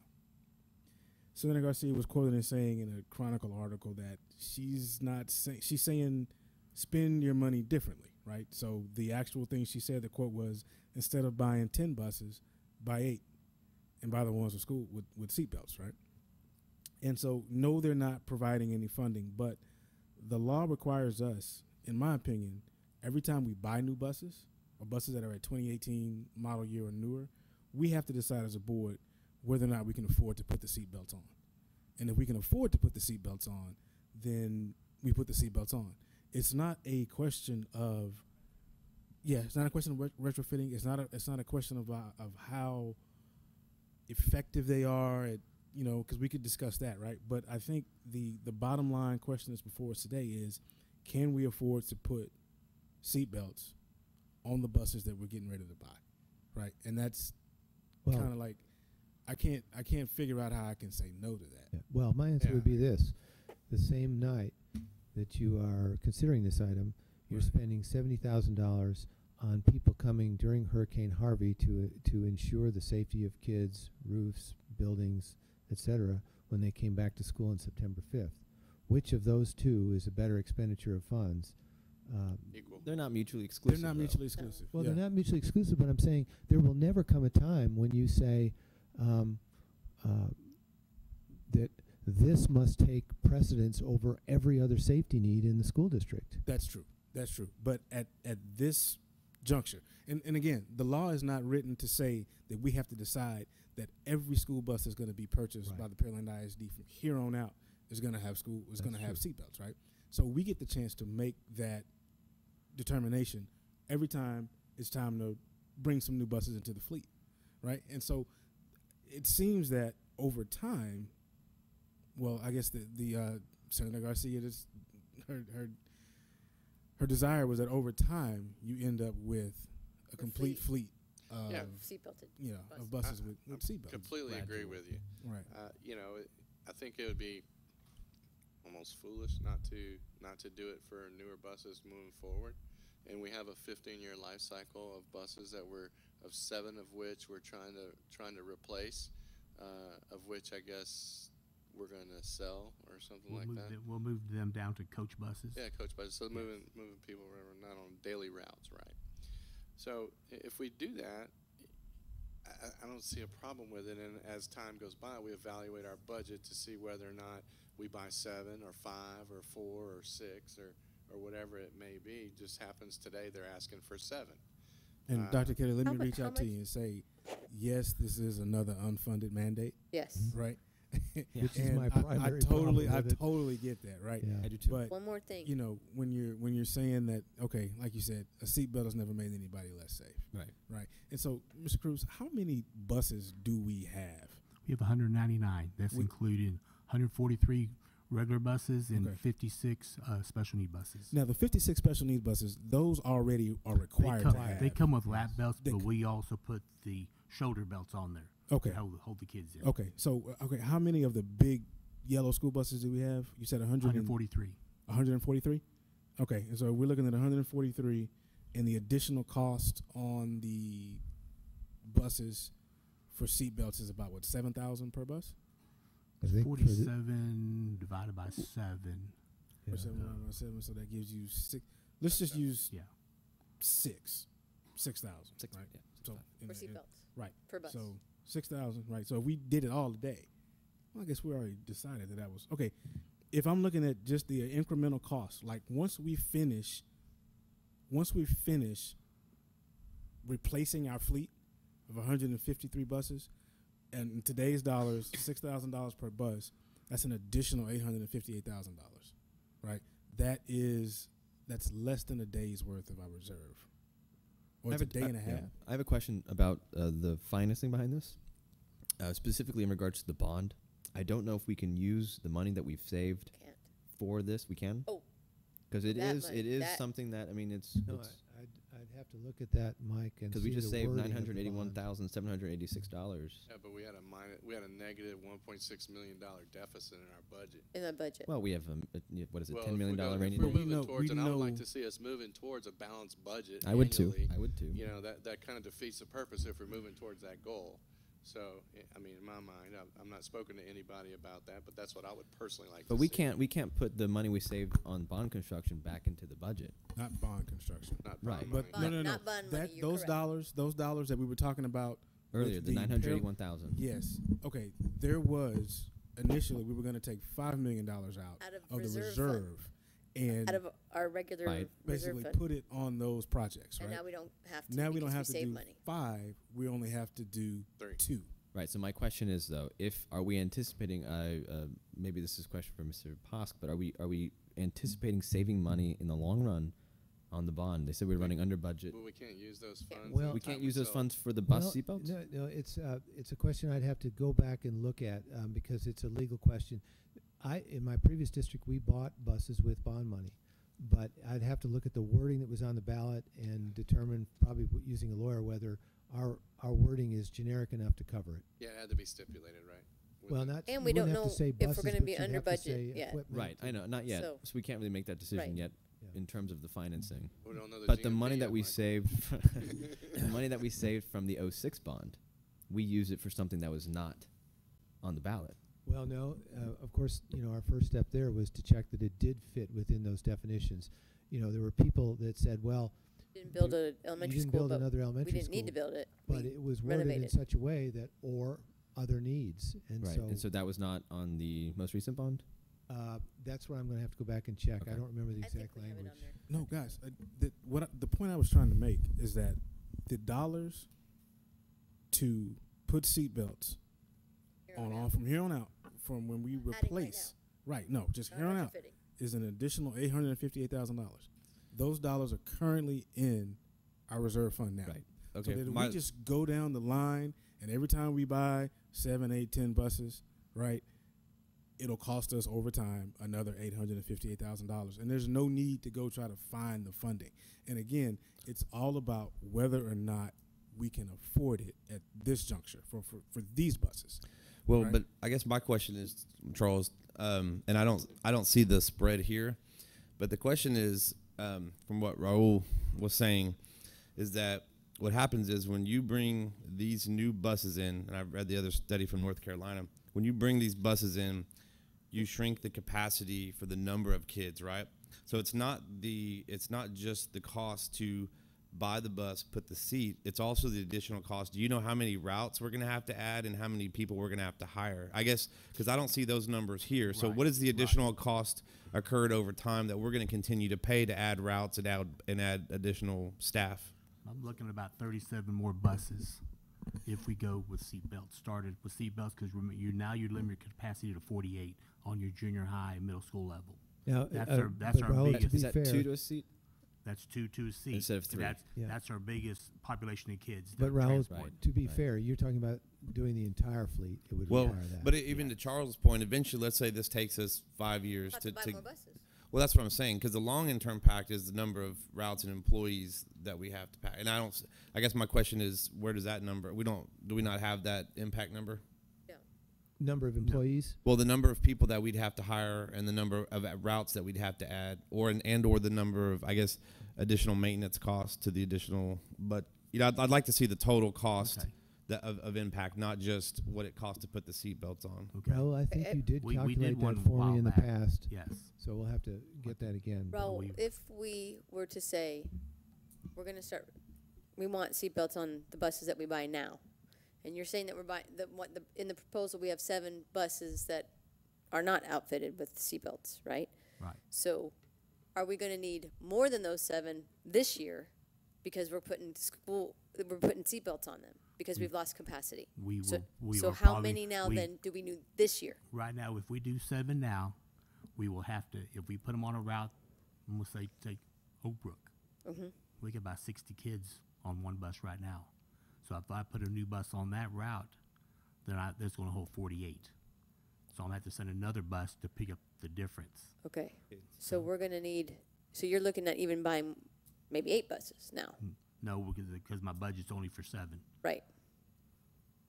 Senator Garcia was quoted as saying in a Chronicle article that she's saying spend your money differently, right? So the actual thing she said, the quote was, instead of buying 10 buses, buy 8 and buy the ones with school with seatbelts, right? And so, no, they're not providing any funding, but the law requires us, in my opinion, every time we buy new buses or buses that are at 2018 model year or newer, we have to decide as a board whether or not we can afford to put the seatbelts on. And if we can afford to put the seatbelts on, then we put the seatbelts on. It's not a question of, it's not a question of retrofitting. It's not a question of how effective they are at, because we could discuss that, right? But I think the bottom line question that's before us today is, can we afford to put seatbelts on the buses that we're getting ready to buy, right? And that's kind of like, I can't figure out how I can say no to that. Yeah. Well, my answer would be this. the same night that you are considering this item, you're Right. spending $70,000 on people coming during Hurricane Harvey to ensure the safety of kids, roofs, buildings, etc., when they came back to school on September 5th. Which of those two is a better expenditure of funds? Equal. They're not mutually exclusive. They're not though. mutually exclusive. Well, yeah. they're not mutually exclusive, but I'm saying there will never come a time when you say that this must take precedence over every other safety need in the school district. That's true. That's true. But at this juncture, and again, the law is not written to say that we have to decide that every school bus is going to be purchased by the Pearland ISD from here on out is going to have seatbelts, right? So we get the chance to make that determination every time it's time to bring some new buses into the fleet, right? And so it seems that over time, well, I guess the Senator Garcia, her desire was that over time you end up with a complete fleet of seatbelted of buses with seatbelts. Completely agree with you. Right. I think it would be almost foolish not to do it for newer buses moving forward. And we have a 15-year life cycle of buses that of 7 of which we're trying to replace, of which I guess we're going to sell or something like that. We'll move them down to coach buses. Yeah, coach buses. So moving people not on daily routes, right? So if we do that, I don't see a problem with it. And as time goes by, we evaluate our budget to see whether or not we buy 7 or 5 or 4 or 6 or whatever it may be. Just happens today they're asking for 7. And Dr. Kelly, let me How reach out to you and say, yes, this is another unfunded mandate. Yes. Right. Which is And my primary problem with I it. totally get that, right? Yeah. I do too. But One more thing. when you're saying that, okay, like you said, a seatbelt has never made anybody less safe. Right. Right. And so, Mr. Cruz, how many buses do we have? We have 199. That's We- including 143 regular buses and Okay. 56 special need buses. Now, the 56 special needs buses, those already are required to have. They come with lap belts, They but c- we also put the shoulder belts on there. Okay. To hold the kids in. Okay. So, how many of the big yellow school buses do we have? You said 143. 143? Okay. And so we're looking at 143, and the additional cost on the buses for seatbelts is about, what, 7,000 per bus? I think for the- 47 divided by 7. Or 7, so that gives you 6. Let's just use Yeah. 6,000. Six, Right. yeah, So For seatbelts. right. Per bus. So 6,000. Right. So if we did it all today, well, I guess we already decided that was okay. If I'm looking at just the incremental cost, like once we finish replacing our fleet of 153 buses, and in today's dollars, $6,000 per bus, that's an additional $858,000, right? That's less than a day's worth of our reserve, or it's a day and a half. I have a question about the financing behind this, specifically in regards to the bond. I don't know if we can use the money that we've saved Can't. for this. We can? Oh. Because it That is money, it is that- something that, I mean, it's No, I'd have to look at that, Mike, and because see we just the saved wording of the bond. $981,786. Yeah, but we had a negative $1.6 million deficit in our budget. In the budget. Well, we have what is it, Well, $10 million rainy if we're day? We moving know- towards, we and I would like know- to see us moving towards a balanced budget. I would too. annually. I would too. You know, that kind of defeats the purpose if we're moving towards that goal. So, I mean, in my mind, I'm not spoken to anybody about that, but that's what I would personally like to But see. we can't put the money we saved on bond construction back into the budget. Not bond construction. Not Right. bond But money. no. Not bond money, you're Those correct. dollars that we were talking about Earlier, with the Peril- 981,000. Yes. Okay. There was initially we were going to take $5 million out of the reserve reserve, and Out of our regular Right. reserve basically fund. put it on those projects. And Right. now we don't have to. Now we don't because have to save do money. 5. We only have to do 2. Right. So my question is though, are we anticipating? Maybe this is a question for Mr. Posk, but are we anticipating saving money in the long run on the bond? They said we're running under budget. But we can't use those funds. Well- We can't use those funds for the Well, bus seatbelts. No, it's a question I'd have to go back and look at because it's a legal question. In my previous district, we bought buses with bond money, but I'd have to look at the wording that was on the ballot and determine, probably using a lawyer, whether our wording is generic enough to cover it. Yeah, it had to be stipulated, right? Well, not, And you we don't wouldn't have know to say if we're buses, gonna but be you'd under have to budget say yet. equipment Right, I know, not yet. So- So we can't really make that decision Right. yet Yeah. in terms of the financing. We don't know the But the GMP money yet, that we Mike. saved, the money that we saved from the '06 bond, we used it for something that was not on the ballot. Well, no, of course, our first step there was to check that it did fit within those definitions. There were people that said, well, Didn't build an elementary you didn't school, build but another elementary we didn't need to school, build it. but We it was worded in renovated. such a way that or other needs. And Right, so, and so that was not on the most recent bond? that's what I'm going to have to go back and check. I Okay. don't remember the I think exact we have it language. on there. No, guys, the point I was trying to make is that the dollars to put seatbelts Here on on all out. from here on out, from when we Adding right replace, right? No, just Not here on out retrofitting. is an additional $858,000. Those dollars are currently in our reserve fund now. Right. So Okay. that if my- we just go down the line, and every time we buy 7, 8, 10 buses, right, it'll cost us over time another $858,000. And there's no need to go try to find the funding. And again, it's all about whether or not we can afford it at this juncture for these buses. Well, Right. but I guess my question is, Charles, and I don't see the spread here, but the question is, from what Raul was saying, is that what happens is when you bring these new buses in, and I've read the other study from North Carolina, when you bring these buses in, you shrink the capacity for the number of kids, right? So it's not just the cost to buy the bus, put the seat, it's also the additional cost. Do you know how many routes we're going to have to add and how many people we're going to have to hire? I guess because I don't see those numbers here. So Right, what is the additional cost occurred over time that we're going to continue to pay to add routes and add additional staff? I'm looking at about 37 more buses if we go with seatbelts, started with seatbelts, because you limit your capacity to 48 on your junior high and middle school level. Now, That's but our Raul, biggest. to be Is that fair, 2 to a seat? That's two to a seat. Instead of 3. Yeah. That's our biggest population of kids. but that Raul, transport. to be Right. fair, you're talking about doing the entire fleet. It would Well, require that. but even to Charles' point, eventually, let's say this takes us 5 years Have to to buy more buses. Well, that's what I'm saying, because the long and term pact is the number of routes and employees that we have to pack. And I guess my question is, where does that number? Do we not have that impact number? Number of employees. Well, the number of people that we'd have to hire and the number of routes that we'd have to add, or the number of, I guess, additional maintenance costs to the additional. But I'd like to see the total cost Okay. of impact, not just what it costs to put the seatbelts on. Okay. Raul, I think you did We calculate did that one for while me in the back. past. Yes. So we'll have to get that again. Raul, we- if we were to say, we're gonna start, we want seatbelts on the buses that we buy now, and you're saying that we're buying, in the proposal, we have 7 buses that are not outfitted with seatbelts, right? Right. So, are we gonna need more than those 7 this year, because we're putting seatbelts on them, because we've lost capacity? We So- will. We So will how probably- many now we- then do we need this year? Right now, if we do 7 now, we will have to, if we put them on a route, I'm gonna say take Oak Brook. Mhm. We get about 60 kids on one bus right now. So if I put a new bus on that route, then that's gonna hold 48. So I'm gonna have to send another bus to pick up the difference. Okay, so we're gonna need, so you're looking at even buying maybe 8 buses now, No, because my budget's only for 7. right?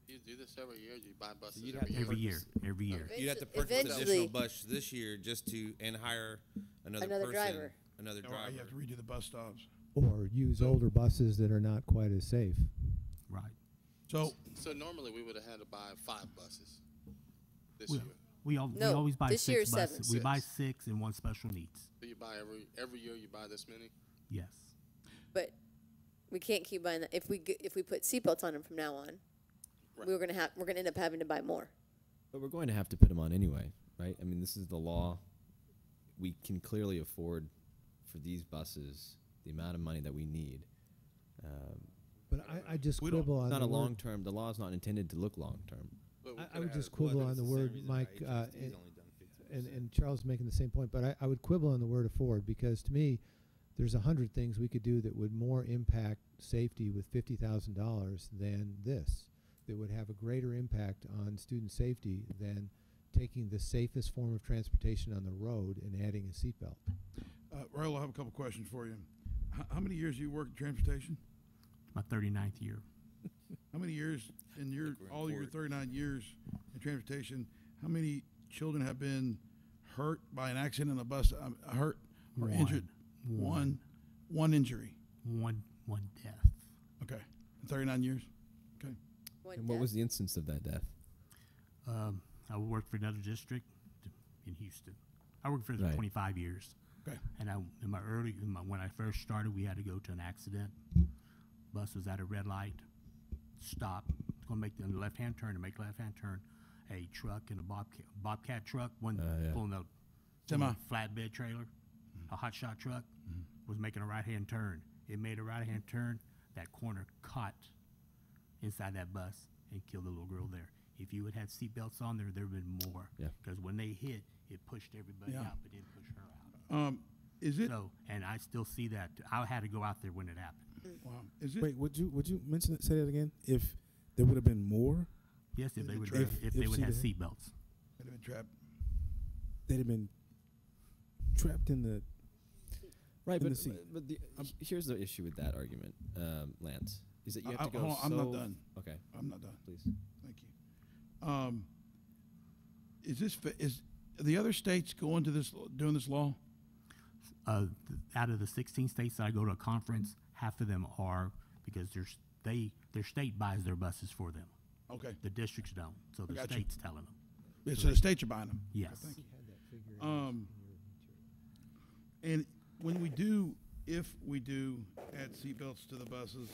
You do this every year. You buy buses you'd every have year. Every year, every year. Okay. You'd have to purchase Eventually- additional bus this year just to hire another person, driver. another Or driver. you have to redo the bus stops. Or use older buses that are not quite as safe. Right. So So normally we would have had to buy 5 buses this We, year. we No, always buy this year 6 is seven. buses. We buy 6. 6 and 1 special needs. So you buy every year you buy this many. Yes. But we can't keep buying that. If we put seatbelts on them from now on, Right. we're gonna end up having to buy more. But we're going to have to put them on anyway, right? I mean, this is the law. We can clearly afford for these buses the amount of money that we need. But I just We don't- quibble on It's not the a word. long term. The law is not intended to look long term. But we I coulda would had just it- quibble on it's the same word, reason Mike, HST 's only done 50%. and Charles is making the same point, but I would quibble on the word afford, because to me, there's 100 things we could do that would more impact safety with $50,000 than this, that would have a greater impact on student safety than taking the safest form of transportation on the road and adding a seatbelt. Raul, I have a couple questions for you. How many years you worked in transportation? My 39th year. How many years in your, we're in all your court. 39 years in transportation, how many children have been hurt by an accident on a bus, hurt or One. injured? One injury. One death. Okay. In 39 years? Okay. One And what death. was the instance of that death? I worked for another district in Houston. I worked for Right. 25 years. Okay. And when I first started, we had to go to an accident. Bus was at a red light. Stop. Going to make the left-hand turn. To make left-hand turn, a truck and a bobcat truck, one Yeah. pulling a Semi. flatbed trailer, a hot shot truck, was making a right-hand turn. It made a right-hand turn. That corner caught inside that bus and killed the little girl there. If you had had seatbelts on there, there would have been more. Yeah. Because when they hit, it pushed everybody Yeah. out, but didn't push her out. Is it? So, and I still see that. I had to go out there when it happened. Wow. Is it? Wait, would you mention it? Say that again. If there would have been more, Yes, if Is they it would trapped? if they If would have seated- seatbelts. They'd have been trapped. they'd have been trapped in the. Right, in but, the seat. but the, here's the issue with that argument, Lance, is that you have to go hold on, so... I'm not done. Okay, I'm not done. please. Thank you. Is this, is the other states going to this, doing this law? Out of the 16 states that I go to a conference, half of them are because their state buys their buses for them. Okay. The districts don't, so the gotcha. state's telling them. Yeah, so the states are buying them? Yes. Thank you. And when we do, if we do add seatbelts to the buses,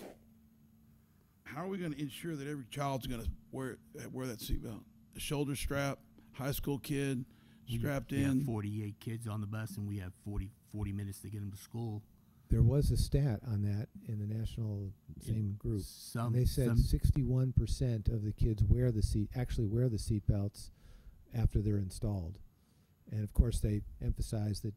how are we going to ensure that every child's going to wear that seatbelt? A shoulder strap, high school kid, strapped We have in. 48 kids on the bus, and we have 40 minutes to get them to school. There was a stat on that in the national same group. Some, And they said 61% of the kids actually wear the seat belts after they're installed. And of course, they emphasize that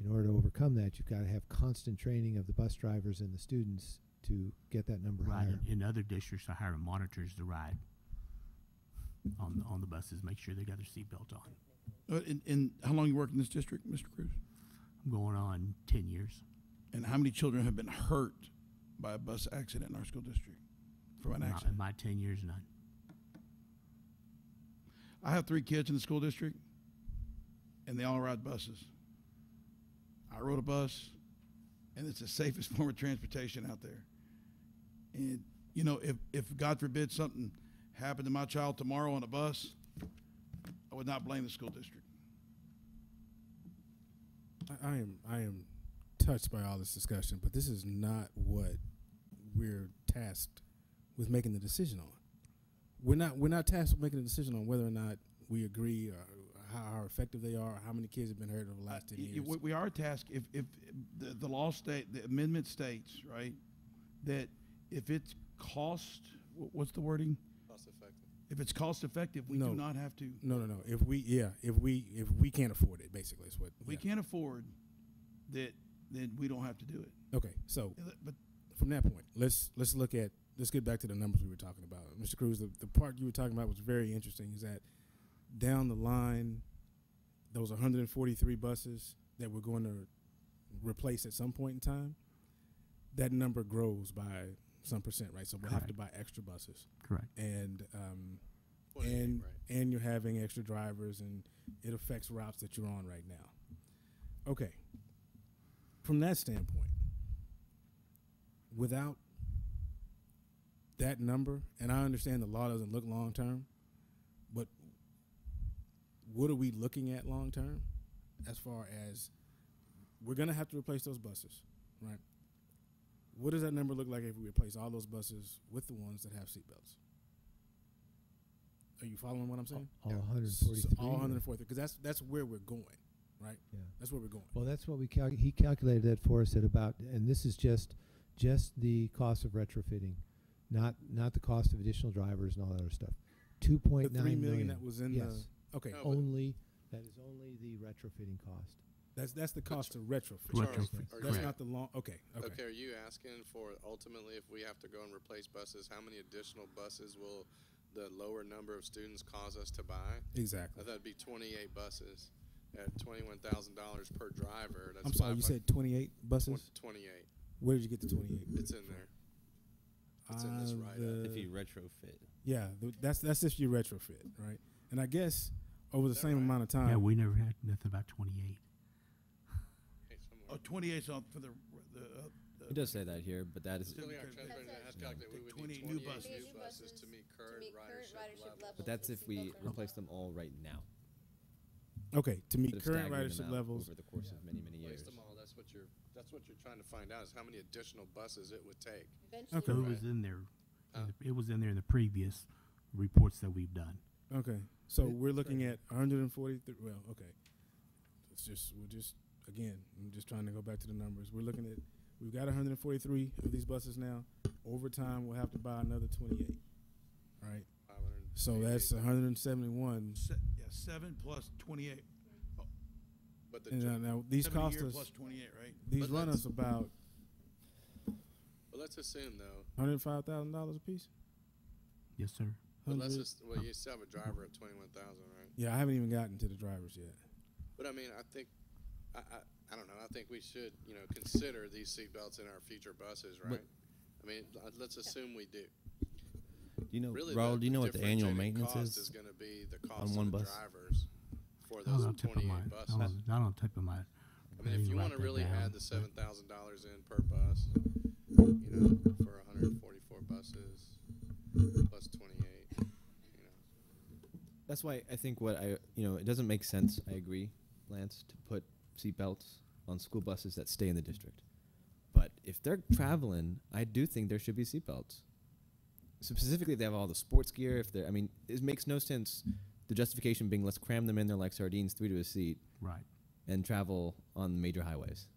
in order to overcome that, you've got to have constant training of the bus drivers and the students to get that number right. higher. In other districts, I hire monitors to ride on the buses, make sure they got their seatbelt on. And how long you worked in this district, Mr. Cruz? I'm going on 10 years. And how many children have been hurt by a bus accident in our school district from an In accident? my 10 years, none. I have 3 kids in the school district, and they all ride buses. I rode a bus, and it's the safest form of transportation out there. And, you know, if God forbid something happened to my child tomorrow on a bus, I would not blame the school district. I am touched by all this discussion, but this is not what we're tasked with making the decision on. We're not tasked with making a decision on whether or not we agree or how effective they are, or how many kids have been hurt over the last 10 years. We are tasked, if the law state, the amendment states, right, that if it's cost, what's the wording? Cost effective. If it's cost effective, we No. do not have to. No. If we can't afford it, basically, is what. If we can't afford that, then we don't have to do it. Okay, so But from that point, let's get back to the numbers we were talking about. Mr. Cruz, the part you were talking about was very interesting, is that down the line, those 143 buses that we're going to replace at some point in time, that number grows by some percent, right? So we'll have to buy extra buses. Correct. And 28, right. and you're having extra drivers, and it affects routes that you're on right now. Okay. From that standpoint, without that number, and I understand the law doesn't look long term, but what are we looking at long term as far as we're going to have to replace those buses, right? What does that number look like if we replace all those buses with the ones that have seatbelts? Are you following what I'm saying? All 143. All 143, because that's where we're going, right? Yeah. That's where we're going. Well, that's what he calculated that for us at about, and this is just the cost of retrofitting, not the cost of additional drivers and all that other stuff. 2.9 The $3 million million that was in yes. okay. No, but That is only the retrofitting cost. That's the cost of retrofit. Charles, Retrofit. are That's you- not the long. Okay. Okay, are you asking for ultimately if we have to go and replace buses, how many additional buses will the lower number of students cause us to buy? Exactly. That'd be 28 buses at $21,000 per driver. That's I'm sorry, you said 28 buses? 28. Where did you get the 28? It's in there. It's in this write-up. If you retrofit. Yeah, that's if you retrofit, right? And I guess over the same amount of time. Yeah, we never had nothing about 28. Oh, 28's on for the It does say that here, but that is. Really, our transport has calculated we would 28 need new 28 buses. new buses to meet current ridership levels. But that's if we replace them all right now. Okay, to meet Instead of current staggering them ridership out levels. over the course of many years. Replace them all. That's what you're trying to find out is how many additional buses it would take. Eventually, So it Right. was in there. Huh? It was in there in the previous reports that we've done. Okay, so we're looking at 143. Well, okay, again, I'm just trying to go back to the numbers. We're looking at, we've got 143 of these buses now. Over time, we'll have to buy another 28. Right. So that's 171. 7 plus 28. But the And now these 70 cost year us. plus 28, right? These But run let's- us about But let's assume though. $105,000 a piece. Yes, sir. But let's 100 just you still have a driver at 21,000, right? Yeah, I haven't even gotten to the drivers yet. But I mean, I think I don't know. I think we should consider these seatbelts in our future buses, right? I mean, let's assume we do. Do you know, Really, Raul? Do you know what the annual differentiating maintenance cost is going to be the cost on one of the bus? drivers for I those don't tip of 28 buses. I don't tip of my. I mean, if you want to really add the $7,000 $7,000 in per bus, for 144 buses plus 28, That's why I think it doesn't make sense. I agree, Lance, to put seatbelts on school buses that stay in the district. But if they're traveling, I do think there should be seatbelts. So specifically, if they have all the sports gear. It makes no sense. The justification being, let's cram them in there like sardines, 3 to a seat, Right. and travel on major highways.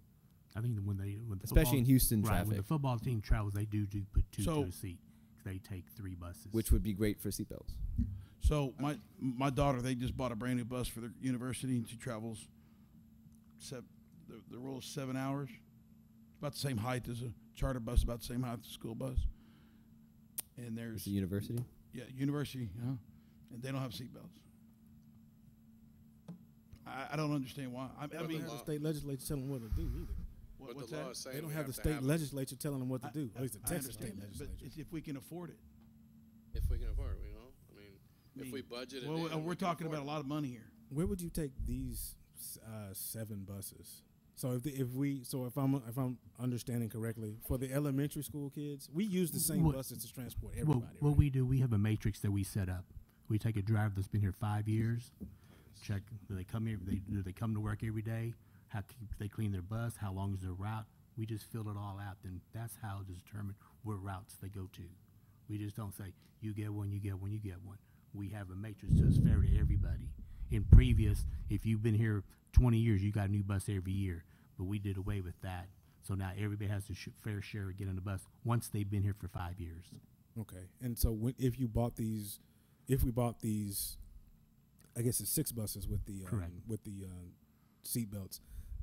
I think when the Especially football- in Houston right, traffic. when the football team travels, they do put two So- to a seat. They take 3 buses. Which would be great for seatbelts. So my daughter, they just bought a brand new bus for their university, and she travels. The rule is 7 hours. About the same height as a charter bus, about the same height as a school bus. And there's It's a university. Yeah, university, and they don't have seatbelts. I don't understand why. I They don't mean, have the state legislature telling them what to do either. But what's the law that? is saying They don't we have the to state have legislature telling them what to do. At least the I Texas state understand that, but legislature. it's if we can afford it. If we can afford it, I mean, if we budget it. Well, in, we we're can talking afford about it. a lot of money here. Where would you take these 7 buses? So if I'm understanding correctly, for the elementary school kids, we use the same What- buses to transport Well, everybody. what right? we do, we have a matrix that we set up. We take a driver that's been here 5 years, check, do they come here, do they come to work every day? How they clean their bus? How long is their route? We just fill it all out, then that's how to determine what routes they go to. We just don't say, you get one, you get one, you get one. We have a matrix that's fair to everybody. In previous, if you've been here 20 years, you got a new bus every year, but we did away with that. So now everybody has a fair share of getting a bus once they've been here for 5 years. Okay, and so if we bought these, I guess it's 6 buses with the Correct. Seat belts.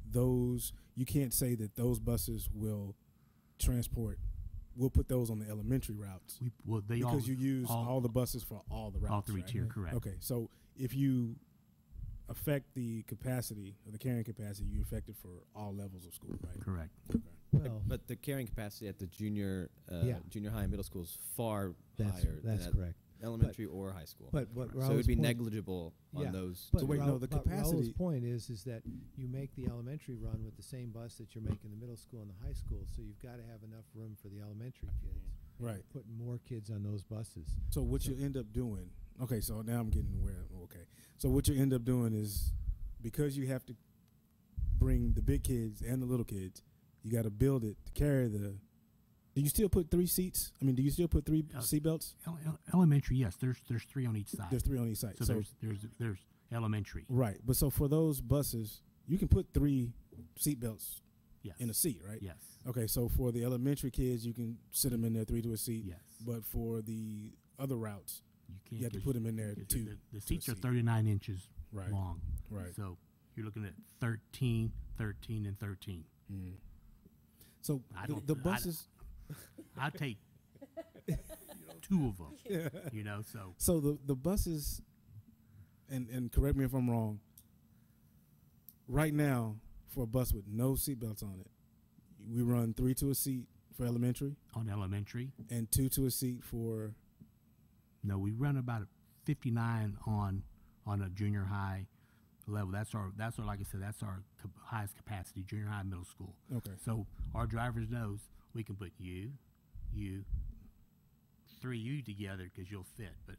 Those you can't say that those buses will transport. We'll put those on the elementary routes because you use all the buses for all the routes. All 3 right? tier, correct. Okay, so if you affect the capacity or the carrying capacity, you affect it for all levels of school, right? Correct. Okay. Well, But the carrying capacity at the junior Yeah. high and middle school is far That's- higher that's than at correct. elementary or high school. But what so it would Raul's be point- negligible on Yeah, those. But So wait, no, the but capacity- Raul's point is that you make the elementary run with the same bus that you're making the middle school and the high school, so you've got to have enough room for the elementary kids. Right. Putting more kids on those buses. So what you end up doing, okay, so now I'm getting where, okay. So what you end up doing is, because you have to bring the big kids and the little kids, you got to build it to carry the, do you still put 3 seats? I mean, do you still put 3 seatbelts? Elementary, yes. There's 3 on each side. There's 3 on each side. So there's elementary. Right, but so for those buses, you can put 3 seatbelts Yes. in a seat, right? Yes. Okay, so for the elementary kids, you can sit them in there 3 to a seat. Yes. But for the other routes, can't you have to 'cause put them in there because 2. The seats are 39 inches Right. long. Right. So you're looking at 13, 13, and 13. So I the- don't- the buses. I take 2 of them. So So the buses, and correct me if I'm wrong. Right now, for a bus with no seatbelts on it, we run 3 to a seat for elementary, on elementary. and 2 to a seat for. No, we run about 59 on a junior high level. That's our like I said, that's our highest capacity, junior high, middle school. Okay. So our drivers knows we can put you, 3 you together because you'll fit, but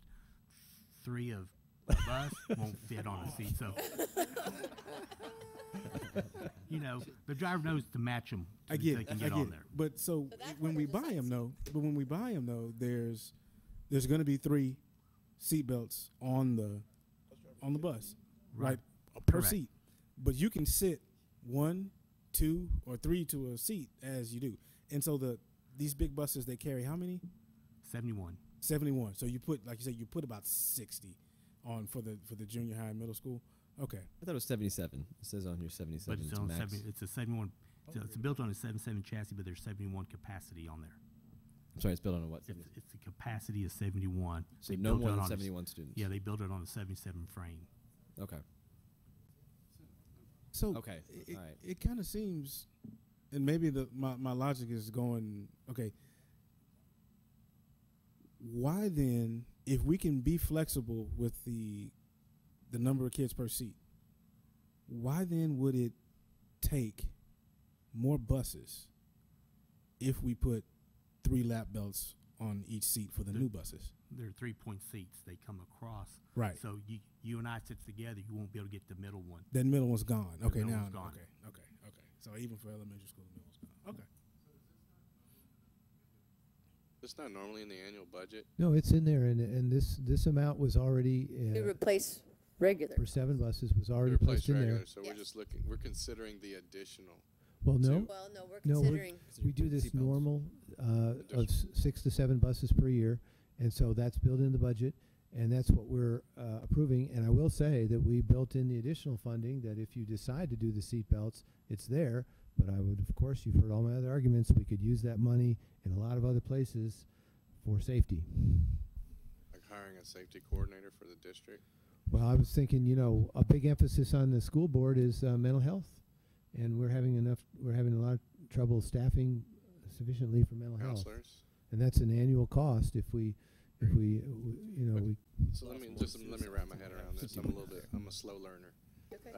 3 of us won't fit on a seat. So, you know, the driver knows to match them. I get they it. can I get get on it. there. But so that's when where we there's a buy side them though, there's going to be 3 seat belts on the bus, right? Per Correct. seat. But you can sit 1, 2, or 3 to a seat as you do. And so these big buses, they carry how many? 71. 71. So you put, like you said, you put about 60 on for the junior high and middle school. Okay. I thought it was 77. It says on here 77. But it's to on max. it's a 71. It's built on a 77 chassis, but there's 71 capacity on there. I'm sorry, it's built on a what? It's a capacity of 71. So They no built more it than on a 71 students. Yeah, they built it on a 77 frame. Okay. So Okay. it, All right. it kind of seems, and maybe my logic is going, okay, why then, if we can be flexible with the number of kids per seat, why then would it take more buses if we put 3 lap belts on each seat for the new buses? They're 3-point seats. They come across. Right. So you and I sit together, you won't be able to get the middle one. That middle one's gone. The Okay, middle now one's gone. Okay. So even for elementary school, the middle's gone. Okay. It's not normally in the annual budget. No, it's in there, and this amount was already To replace regular. for 7 buses was To already replace placed in regular, there. so we're just we're considering the additional. Well, no, Well, no, we're no, considering. we do this Seatbelts. normal of 6 to 7 buses per year, and so that's built in the budget, and that's what we're approving. And I will say that we built in the additional funding that if you decide to do the seat belts, it's there. But I would, of course, you've heard all my other arguments. We could use that money in a lot of other places for safety. Like hiring a safety coordinator for the district. Well, I was thinking, you know, a big emphasis on the school board is mental health, and we're having a lot of trouble staffing sufficiently for mental health, Counselors. and that's an annual cost if we So let me wrap my head around this. I'm a slow learner. Okay.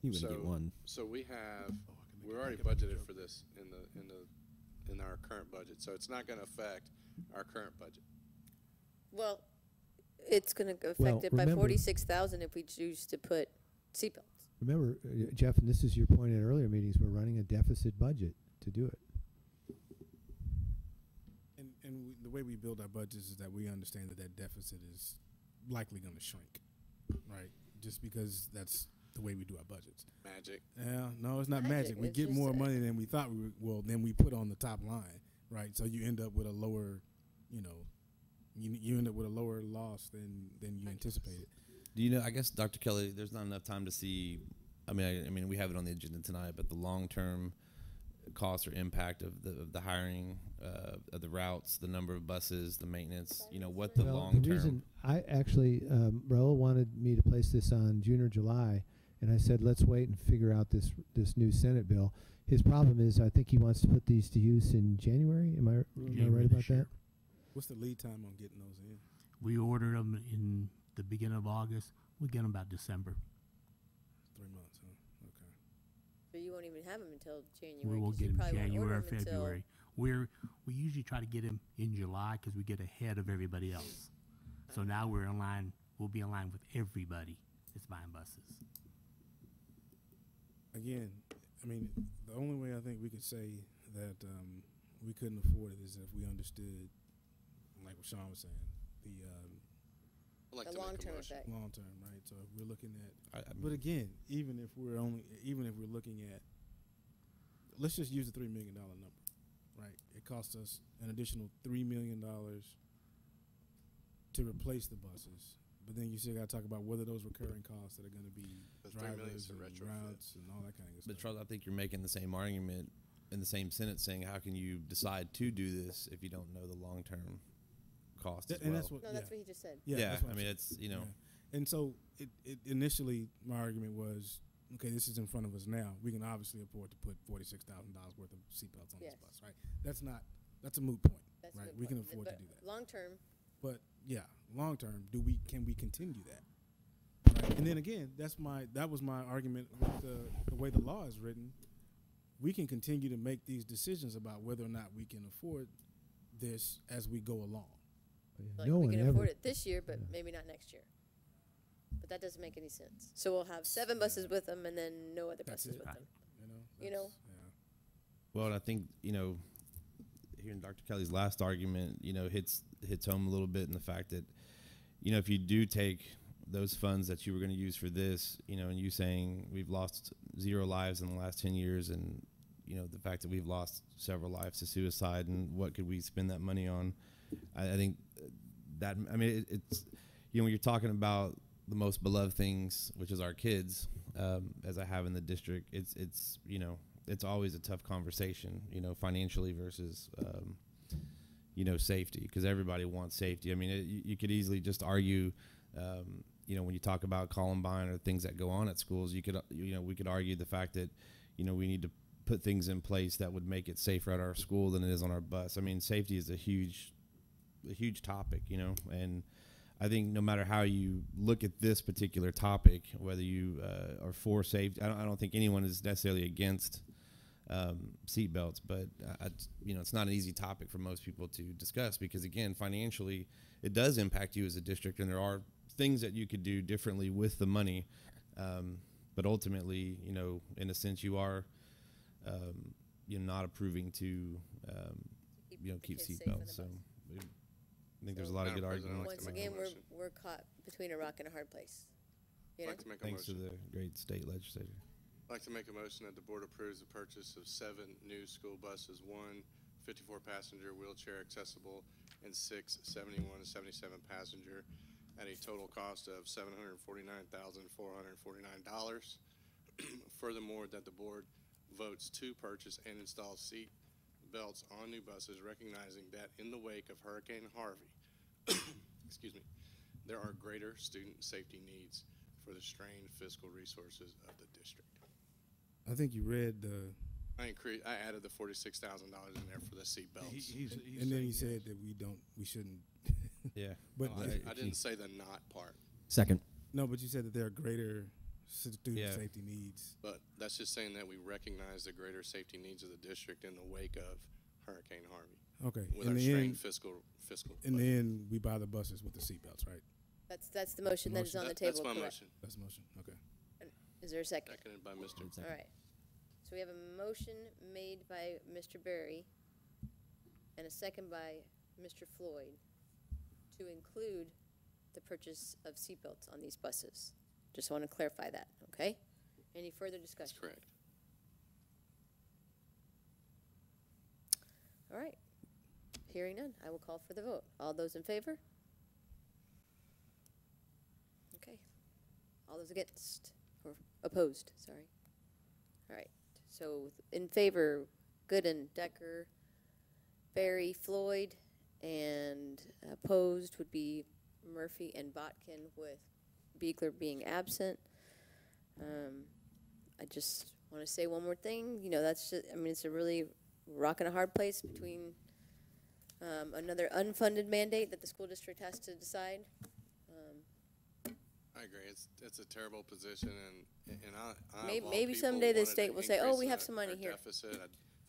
You wouldn't get one. So we're already budgeted for this in our current budget. So it's not going to affect our current budget. Well, it's going to affect Well, it by remember- 46,000 if we choose to put seatbelts. Remember, Jeff, and this is your point at earlier meetings, we're running a deficit budget to do it. And the way we build our budgets is that we understand that deficit is likely going to shrink, right? Just because that's the way we do our budgets. Magic. Yeah, no, it's not magic. We It's get just more a- money than we thought than we put on the top line, right? So you end up with a lower, you end up with a lower loss than you anticipated. Do you know? I guess Dr. Kelly, there's not enough time to see. I mean, we have it on the agenda tonight, but the long-term cost or impact of the hiring of the routes, the number of buses, the maintenance. You know, what the Well, long the term. reason I actually, Raul wanted me to place this on June or July, and I said, let's wait and figure out this new Senate bill. His problem is, I think he wants to put these to use in January. Am I January right about this year. that? What's the lead time on getting those in? We ordered them in the beginning of August. We get them about December. 3 months, huh? Okay. So you won't even have them until January. We will 'cause you get them probably won't January or order 'em until- February. We usually try to get them in July because we get ahead of everybody else. So now we're in line. We'll be in line with everybody that's buying buses. Again, I mean, the only way I think we could say that we couldn't afford it is if we understood, like what Sean was saying, I'd like The to make a long-term motion. effect. long term, right? So if we're looking at, I mean, but again, even if we're looking at, let's just use the $3 million number, right? It costs us an additional $3 million to replace the buses, but then you still got to talk about whether those recurring costs that are going to be The $3 million drivers is a and retrofit. routes and all that kind of good But stuff. Charles, I think you're making the same argument in the same sentence, saying how can you decide to do this if you don't know the long term cost as And well? that's what, No, that's what he just said. yeah, yeah, that's what I I'm mean saying. it's you know Yeah. And so it initially my argument was okay, this is in front of us now. We can obviously afford to put $46,000 worth of seatbelts on Yes. this bus, right? That's a moot point, That's a right? good We can point. afford to But do that. long-term, But yeah, long term, can we continue that? Right? And then again, that was my argument with the way the law is written. We can continue to make these decisions about whether or not we can afford this as we go along. like, No we one can ever. afford it this year, but Yeah. maybe not next year. But that doesn't make any sense. So we'll have 7 buses with them and then no other That's buses it. with them. You know. Yeah. Well, and I think, hearing Dr. Kelly's last argument, hits home a little bit in the fact that, if you do take those funds that you were going to use for this, and you saying we've lost 0 lives in the last 10 years, and the fact that we've lost several lives to suicide, and what could we spend that money on? I think that, it's when you're talking about the most beloved things, which is our kids, as I have in the district, it's always a tough conversation, financially versus, safety, because everybody wants safety. I mean, you could easily just argue, when you talk about Columbine or things that go on at schools, we could argue the fact that, we need to put things in place that would make it safer at our school than it is on our bus. I mean, safety is a huge topic, and I think no matter how you look at this particular topic, whether you are for safety, I don't think anyone is necessarily against seatbelts, but it's not an easy topic for most people to discuss because, again, financially, it does impact you as a district, and there are things that you could do differently with the money. But ultimately, in a sense, you are, not approving to, keep kids safe in the seatbelts. So bus. I think there's a lot of good Madam President, arguments. Once make a again, motion. we're caught between a rock and a hard place. You know? I'd like to make a Thanks to motion. the great state legislator. I'd like to make a motion that the board approves the purchase of 7 new school buses, 1 54-passenger wheelchair accessible, and 6 71 and 77 passenger, at a total cost of $749,449. Furthermore, that the board votes to purchase and install seat belts on new buses, recognizing that in the wake of Hurricane Harvey, excuse me, there are greater student safety needs for the strained fiscal resources of the district. I think you read the, I added the $46,000 in there for the seat belts. and then he said that we shouldn't. Yeah. But I didn't say the not part, Second. no, but you said that there are greater student Yeah. safety needs. but that's just saying that we recognize the greater safety needs of the district in the wake of Hurricane Harvey. Okay. With In our the strained end, fiscal. in the end, we buy the buses with the seatbelts, right? That's the motion that is on the table. That's my correct? motion. That's the motion. Okay. Is there a second? Seconded by Mr. All right. So we have a motion made by Mr. Berry and a second by Mr. Floyd to include the purchase of seatbelts on these buses. Just want to clarify that, okay? Any further That's discussion? correct. All right. Hearing none, I will call for the vote. All those in favor? Okay. All those against, or opposed, sorry. All right. So in favor, Gooden, Decker, Barry, Floyd, and opposed would be Murphy and Botkin, with Beekler being absent. I just want to say one more thing. That's just, it's a really rock and a hard place between another unfunded mandate that the school district has to decide. I agree. It's a terrible position, and I Maybe- of all maybe people, someday the wanted state to will say, "Oh, increase we have the- some money our here." Deficit.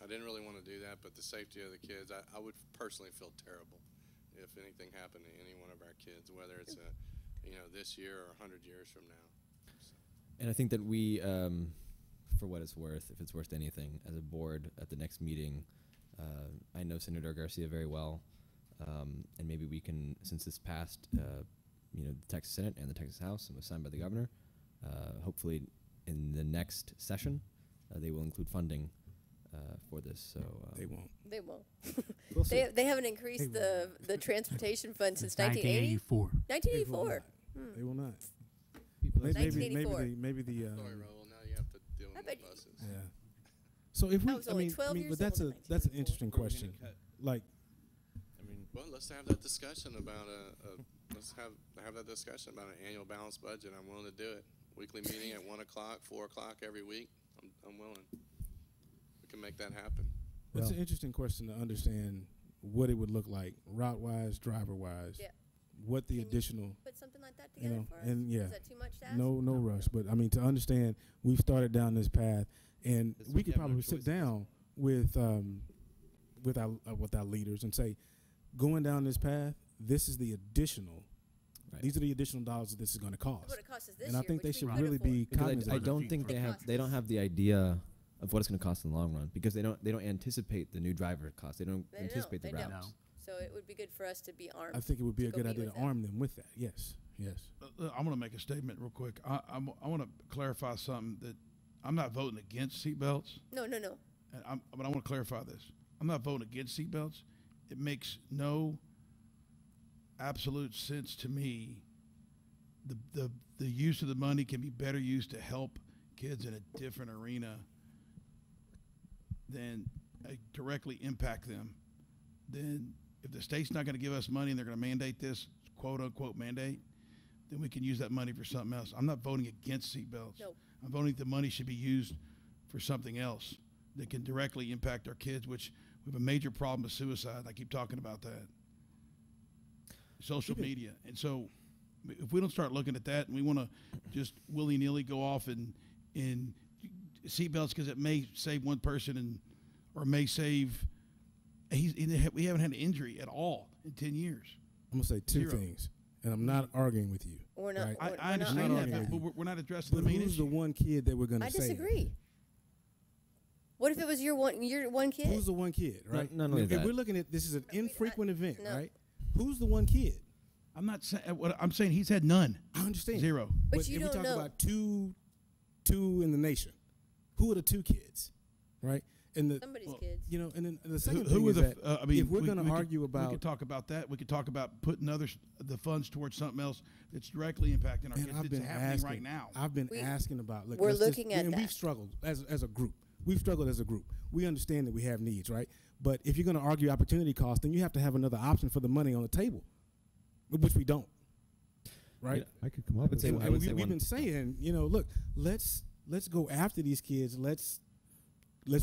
I didn't really want to do that, but the safety of the kids, I would personally feel terrible if anything happened to any one of our kids, whether it's this year or 100 years from now. And I think that we, for what it's worth, if it's worth anything, as a board at the next meeting, I know Senator Garcia very well, and maybe we can, since this passed, the Texas Senate and the Texas House and was signed by the governor, hopefully in the next session, they will include funding for this. So They won't. They won't. We'll see. They haven't increased the transportation fund since 1980. 1984. 1984. They will not. People Maybe, maybe, 1984. maybe the. Sorry, Raul. Now you have to deal I with bet- buses. Yeah. So if we, I was only 12 years but that's old in that's an 1984. interesting Where are we question. gonna cut? Like, Well, let's have that discussion about let's have that discussion about an annual balanced budget. I'm willing to do it. weekly meeting at 1 o'clock, 4 o'clock every week, I'm willing. We can make that happen. It's an interesting question to understand what it would look like, route-wise, driver-wise. Yeah. What the Can you additional, put something like that you together know, for us? and yeah, Is that too much to ask? no rush. But I mean, to understand, we've started down this path, and Because we we could have no probably choice sit at this down with our leaders and say, going down this path, this is the additional. Right. These are the additional dollars that this is going to cost. What it costs us this And I year, think they which we should could really afford. be Because cognizant. I of don't that. think They they have cost they don't us. have the idea of what it's going to cost in the long run because they don't anticipate the new driver cost. They don't They anticipate don't, the they routes. don't. So it would be good for us to be armed. I think it would be to a go good meet idea with to them. arm them with that. Yes. I'm going to make a statement real quick. I want to clarify something that I'm not voting against seatbelts. No. But I want to clarify this. I'm not voting against seatbelts. It makes no absolute sense to me. The use of the money can be better used to help kids in a different arena than directly impact them. Then if the state's not going to give us money and they're going to mandate this quote unquote mandate, then we can use that money for something else. I'm not voting against seatbelts. Nope. I'm voting the money should be used for something else that can directly impact our kids, which we have a major problem with suicide. I keep talking about that. Social media. And so if we don't start looking at that and we want to just willy-nilly go off and seatbelts because it may save one person or may save we haven't had an injury at all in 10 years. I'm gonna say two 0. things, and I'm not arguing with you. We're not. Right. I we're not understand arguing that, with but you. we're not addressing But the main who's issue. the one kid that we're gonna I save? disagree. What if it was your one kid? Who's the one kid, right? Not only if that. we're looking at this is an infrequent event, no. right? Who's the one kid? I'm not saying what I'm saying. He's had none. I understand 0. But you if don't we talk know. about two in the nation, who are the two kids, right? And the Somebody's kids. you know, and then the second Who thing are is the? that I mean, if we're we going to could- argue we about could talk about that. We could talk about putting the funds towards something else that's directly impacting our Man, kids. I've It's been happening asking right now. I've been We- asking about. Look, we're let's just- looking at and that. we've struggled as a group. We've struggled as a group. We understand that we have needs, right? But if you're going to argue opportunity cost, then you have to have another option for the money on the table, which we don't, right? I could come up would with say- something. I would we, say we've one- been saying, look, let's go after these kids. Let's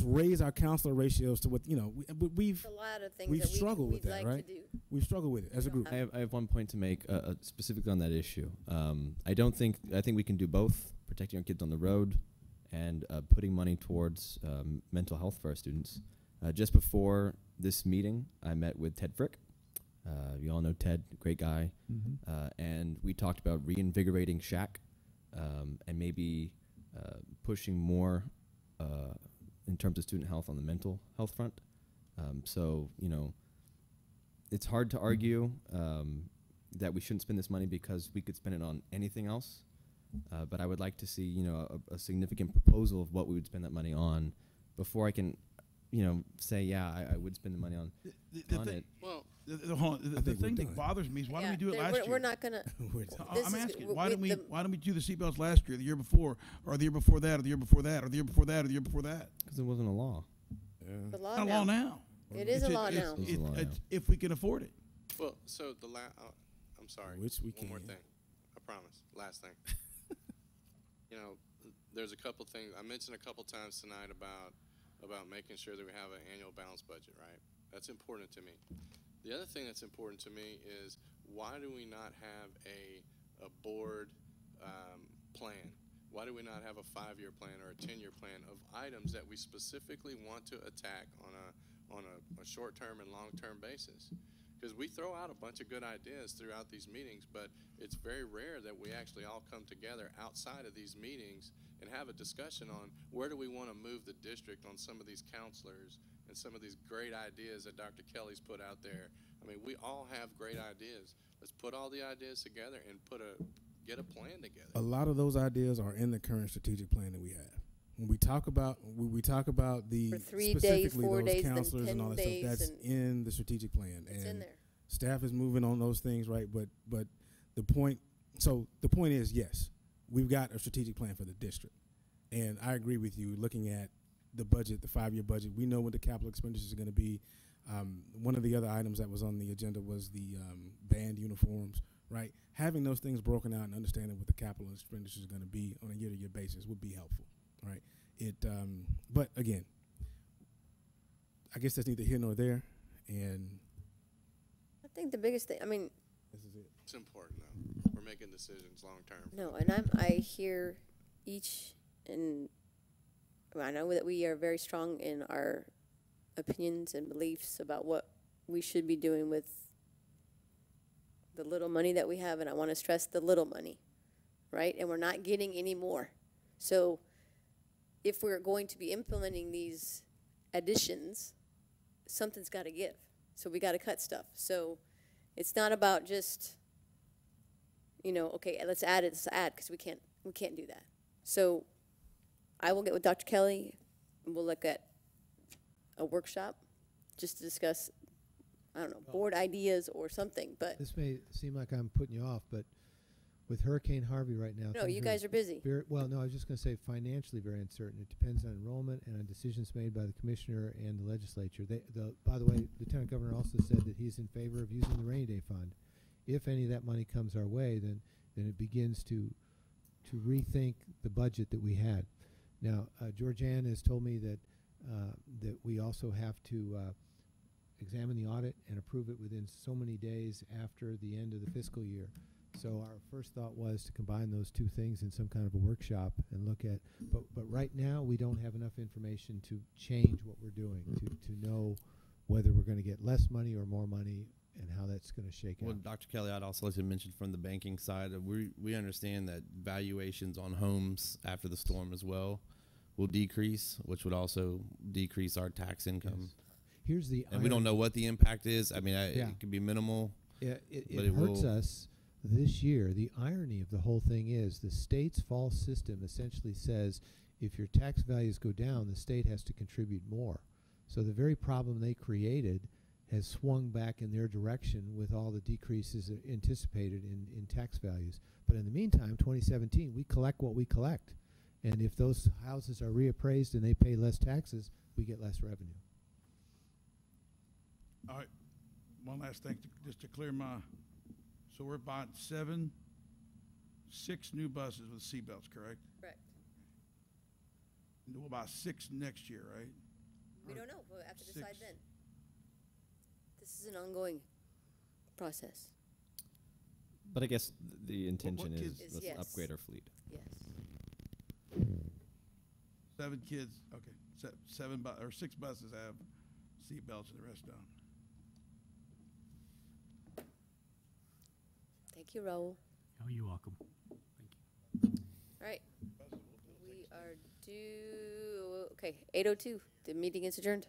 raise our counselor ratios to what we've There's a lot of things we've that struggled we'd with that, like right? to do. we've struggled with it as a don't group. have- I have one point to make specifically on that issue. I think we can do both, protecting our kids on the road and putting money towards mental health for our students. Just before this meeting, I met with Ted Frick. You all know Ted, great guy. And we talked about reinvigorating Shack and maybe pushing more in terms of student health on the mental health front. So, it's hard to argue that we shouldn't spend this money because we could spend it on anything else. But I would like to see, a significant proposal of what we would spend that money on before I can, say, yeah, I would spend the money on The it. Well, the thing that bothers me is why didn't we do it last year? We're not gonna. We're- This I'm is- asking, w- why with didn't we the- why didn't we do the seatbelts last year, the year before, or the year before that, or the year before that, or the year before that, or the year before that? Because it wasn't a law. The law Not a law now. It is a law now. It's a law now. If we can afford it. well, so I'm sorry. Which we One more can. thing. I promise. Last thing. There's a couple things I mentioned a couple times tonight about making sure that we have an annual balanced budget, right? That's important to me. The other thing that's important to me is why do we not have a board plan? Why do we not have a 5-year plan or a 10-year plan of items that we specifically want to attack on a short-term and long-term basis? Because we throw out a bunch of good ideas throughout these meetings, but it's very rare that we actually all come together outside of these meetings and have a discussion on where do we want to move the district on some of these counselors and some of these great ideas that Dr. Kelly's put out there. I mean, we all have great ideas. Let's put all the ideas together and get a plan together. A lot of those ideas are in the current strategic plan that we have. When we talk about the For 3 days, specifically 4 those days, then counselors 10 and all that days, stuff, that's and in the strategic plan. it's and in there. staff is moving on those things, right? But the point is, yes, we've got a strategic plan for the district, and I agree with you. Looking at the budget, the 5-year budget, we know what the capital expenditures are going to be. One of the other items that was on the agenda was the band uniforms, right? Having those things broken out and understanding what the capital expenditures are going to be on a year-to-year basis would be helpful, right? But again, I guess that's neither here nor there, and I think the biggest thing, I mean, this is it. It's important, though. We're making decisions long-term. no, and I hear each, and I know that we are very strong in our opinions and beliefs about what we should be doing with the little money that we have, and I want to stress the little money, right? And we're not getting any more. So if we're going to be implementing these additions, something's got to give. So we got to cut stuff. So it's not about just, you know, okay, let's add it, because we can't do that. So I will get with Dr. Kelly, and we'll look at a workshop just to discuss, I don't know, board ideas or something, but. This may seem like I'm putting you off, but with Hurricane Harvey right now. No, things you guys are busy. Well, no, I was just going to say financially very uncertain. It depends on enrollment and on decisions made by the commissioner and the legislature. By the way, Lieutenant Governor also said that he's in favor of using the rainy day fund. If any of that money comes our way, then it begins to rethink the budget that we had. Now, Georgianne has told me that that we also have to examine the audit and approve it within so many days after the end of the fiscal year. So our first thought was to combine those two things in some kind of a workshop and look at, but right now we don't have enough information to change what we're doing, to know whether we're going to get less money or more money and how that's going to shake out. Dr. Kelly, I'd also like to mention from the banking side, we understand that valuations on homes after the storm as well will decrease, which would also decrease our tax income. Yes. Here's the and we don't know what the impact is. I mean, Yeah. it could be minimal. Yeah, but it hurts us this year. The irony of the whole thing is the state's fall system essentially says if your tax values go down, the state has to contribute more. So the very problem they created has swung back in their direction with all the decreases anticipated in tax values. But in the meantime, 2017, we collect what we collect. And if those houses are reappraised and they pay less taxes, we get less revenue. All right, one last thing, just to clear my, so we're buying 6 new buses with seatbelts, correct? Correct. And we'll buy 6 next year, right? We don't know. We'll have to decide 6. then. This is an ongoing process. But I guess the intention what is kids- let's yes. upgrade our fleet. Yes. 7 kids, okay, 6 buses have seatbelts and the rest don't. Thank you, Raul. Oh, you're welcome. All right. We are due, okay, 8:02. The meeting is adjourned.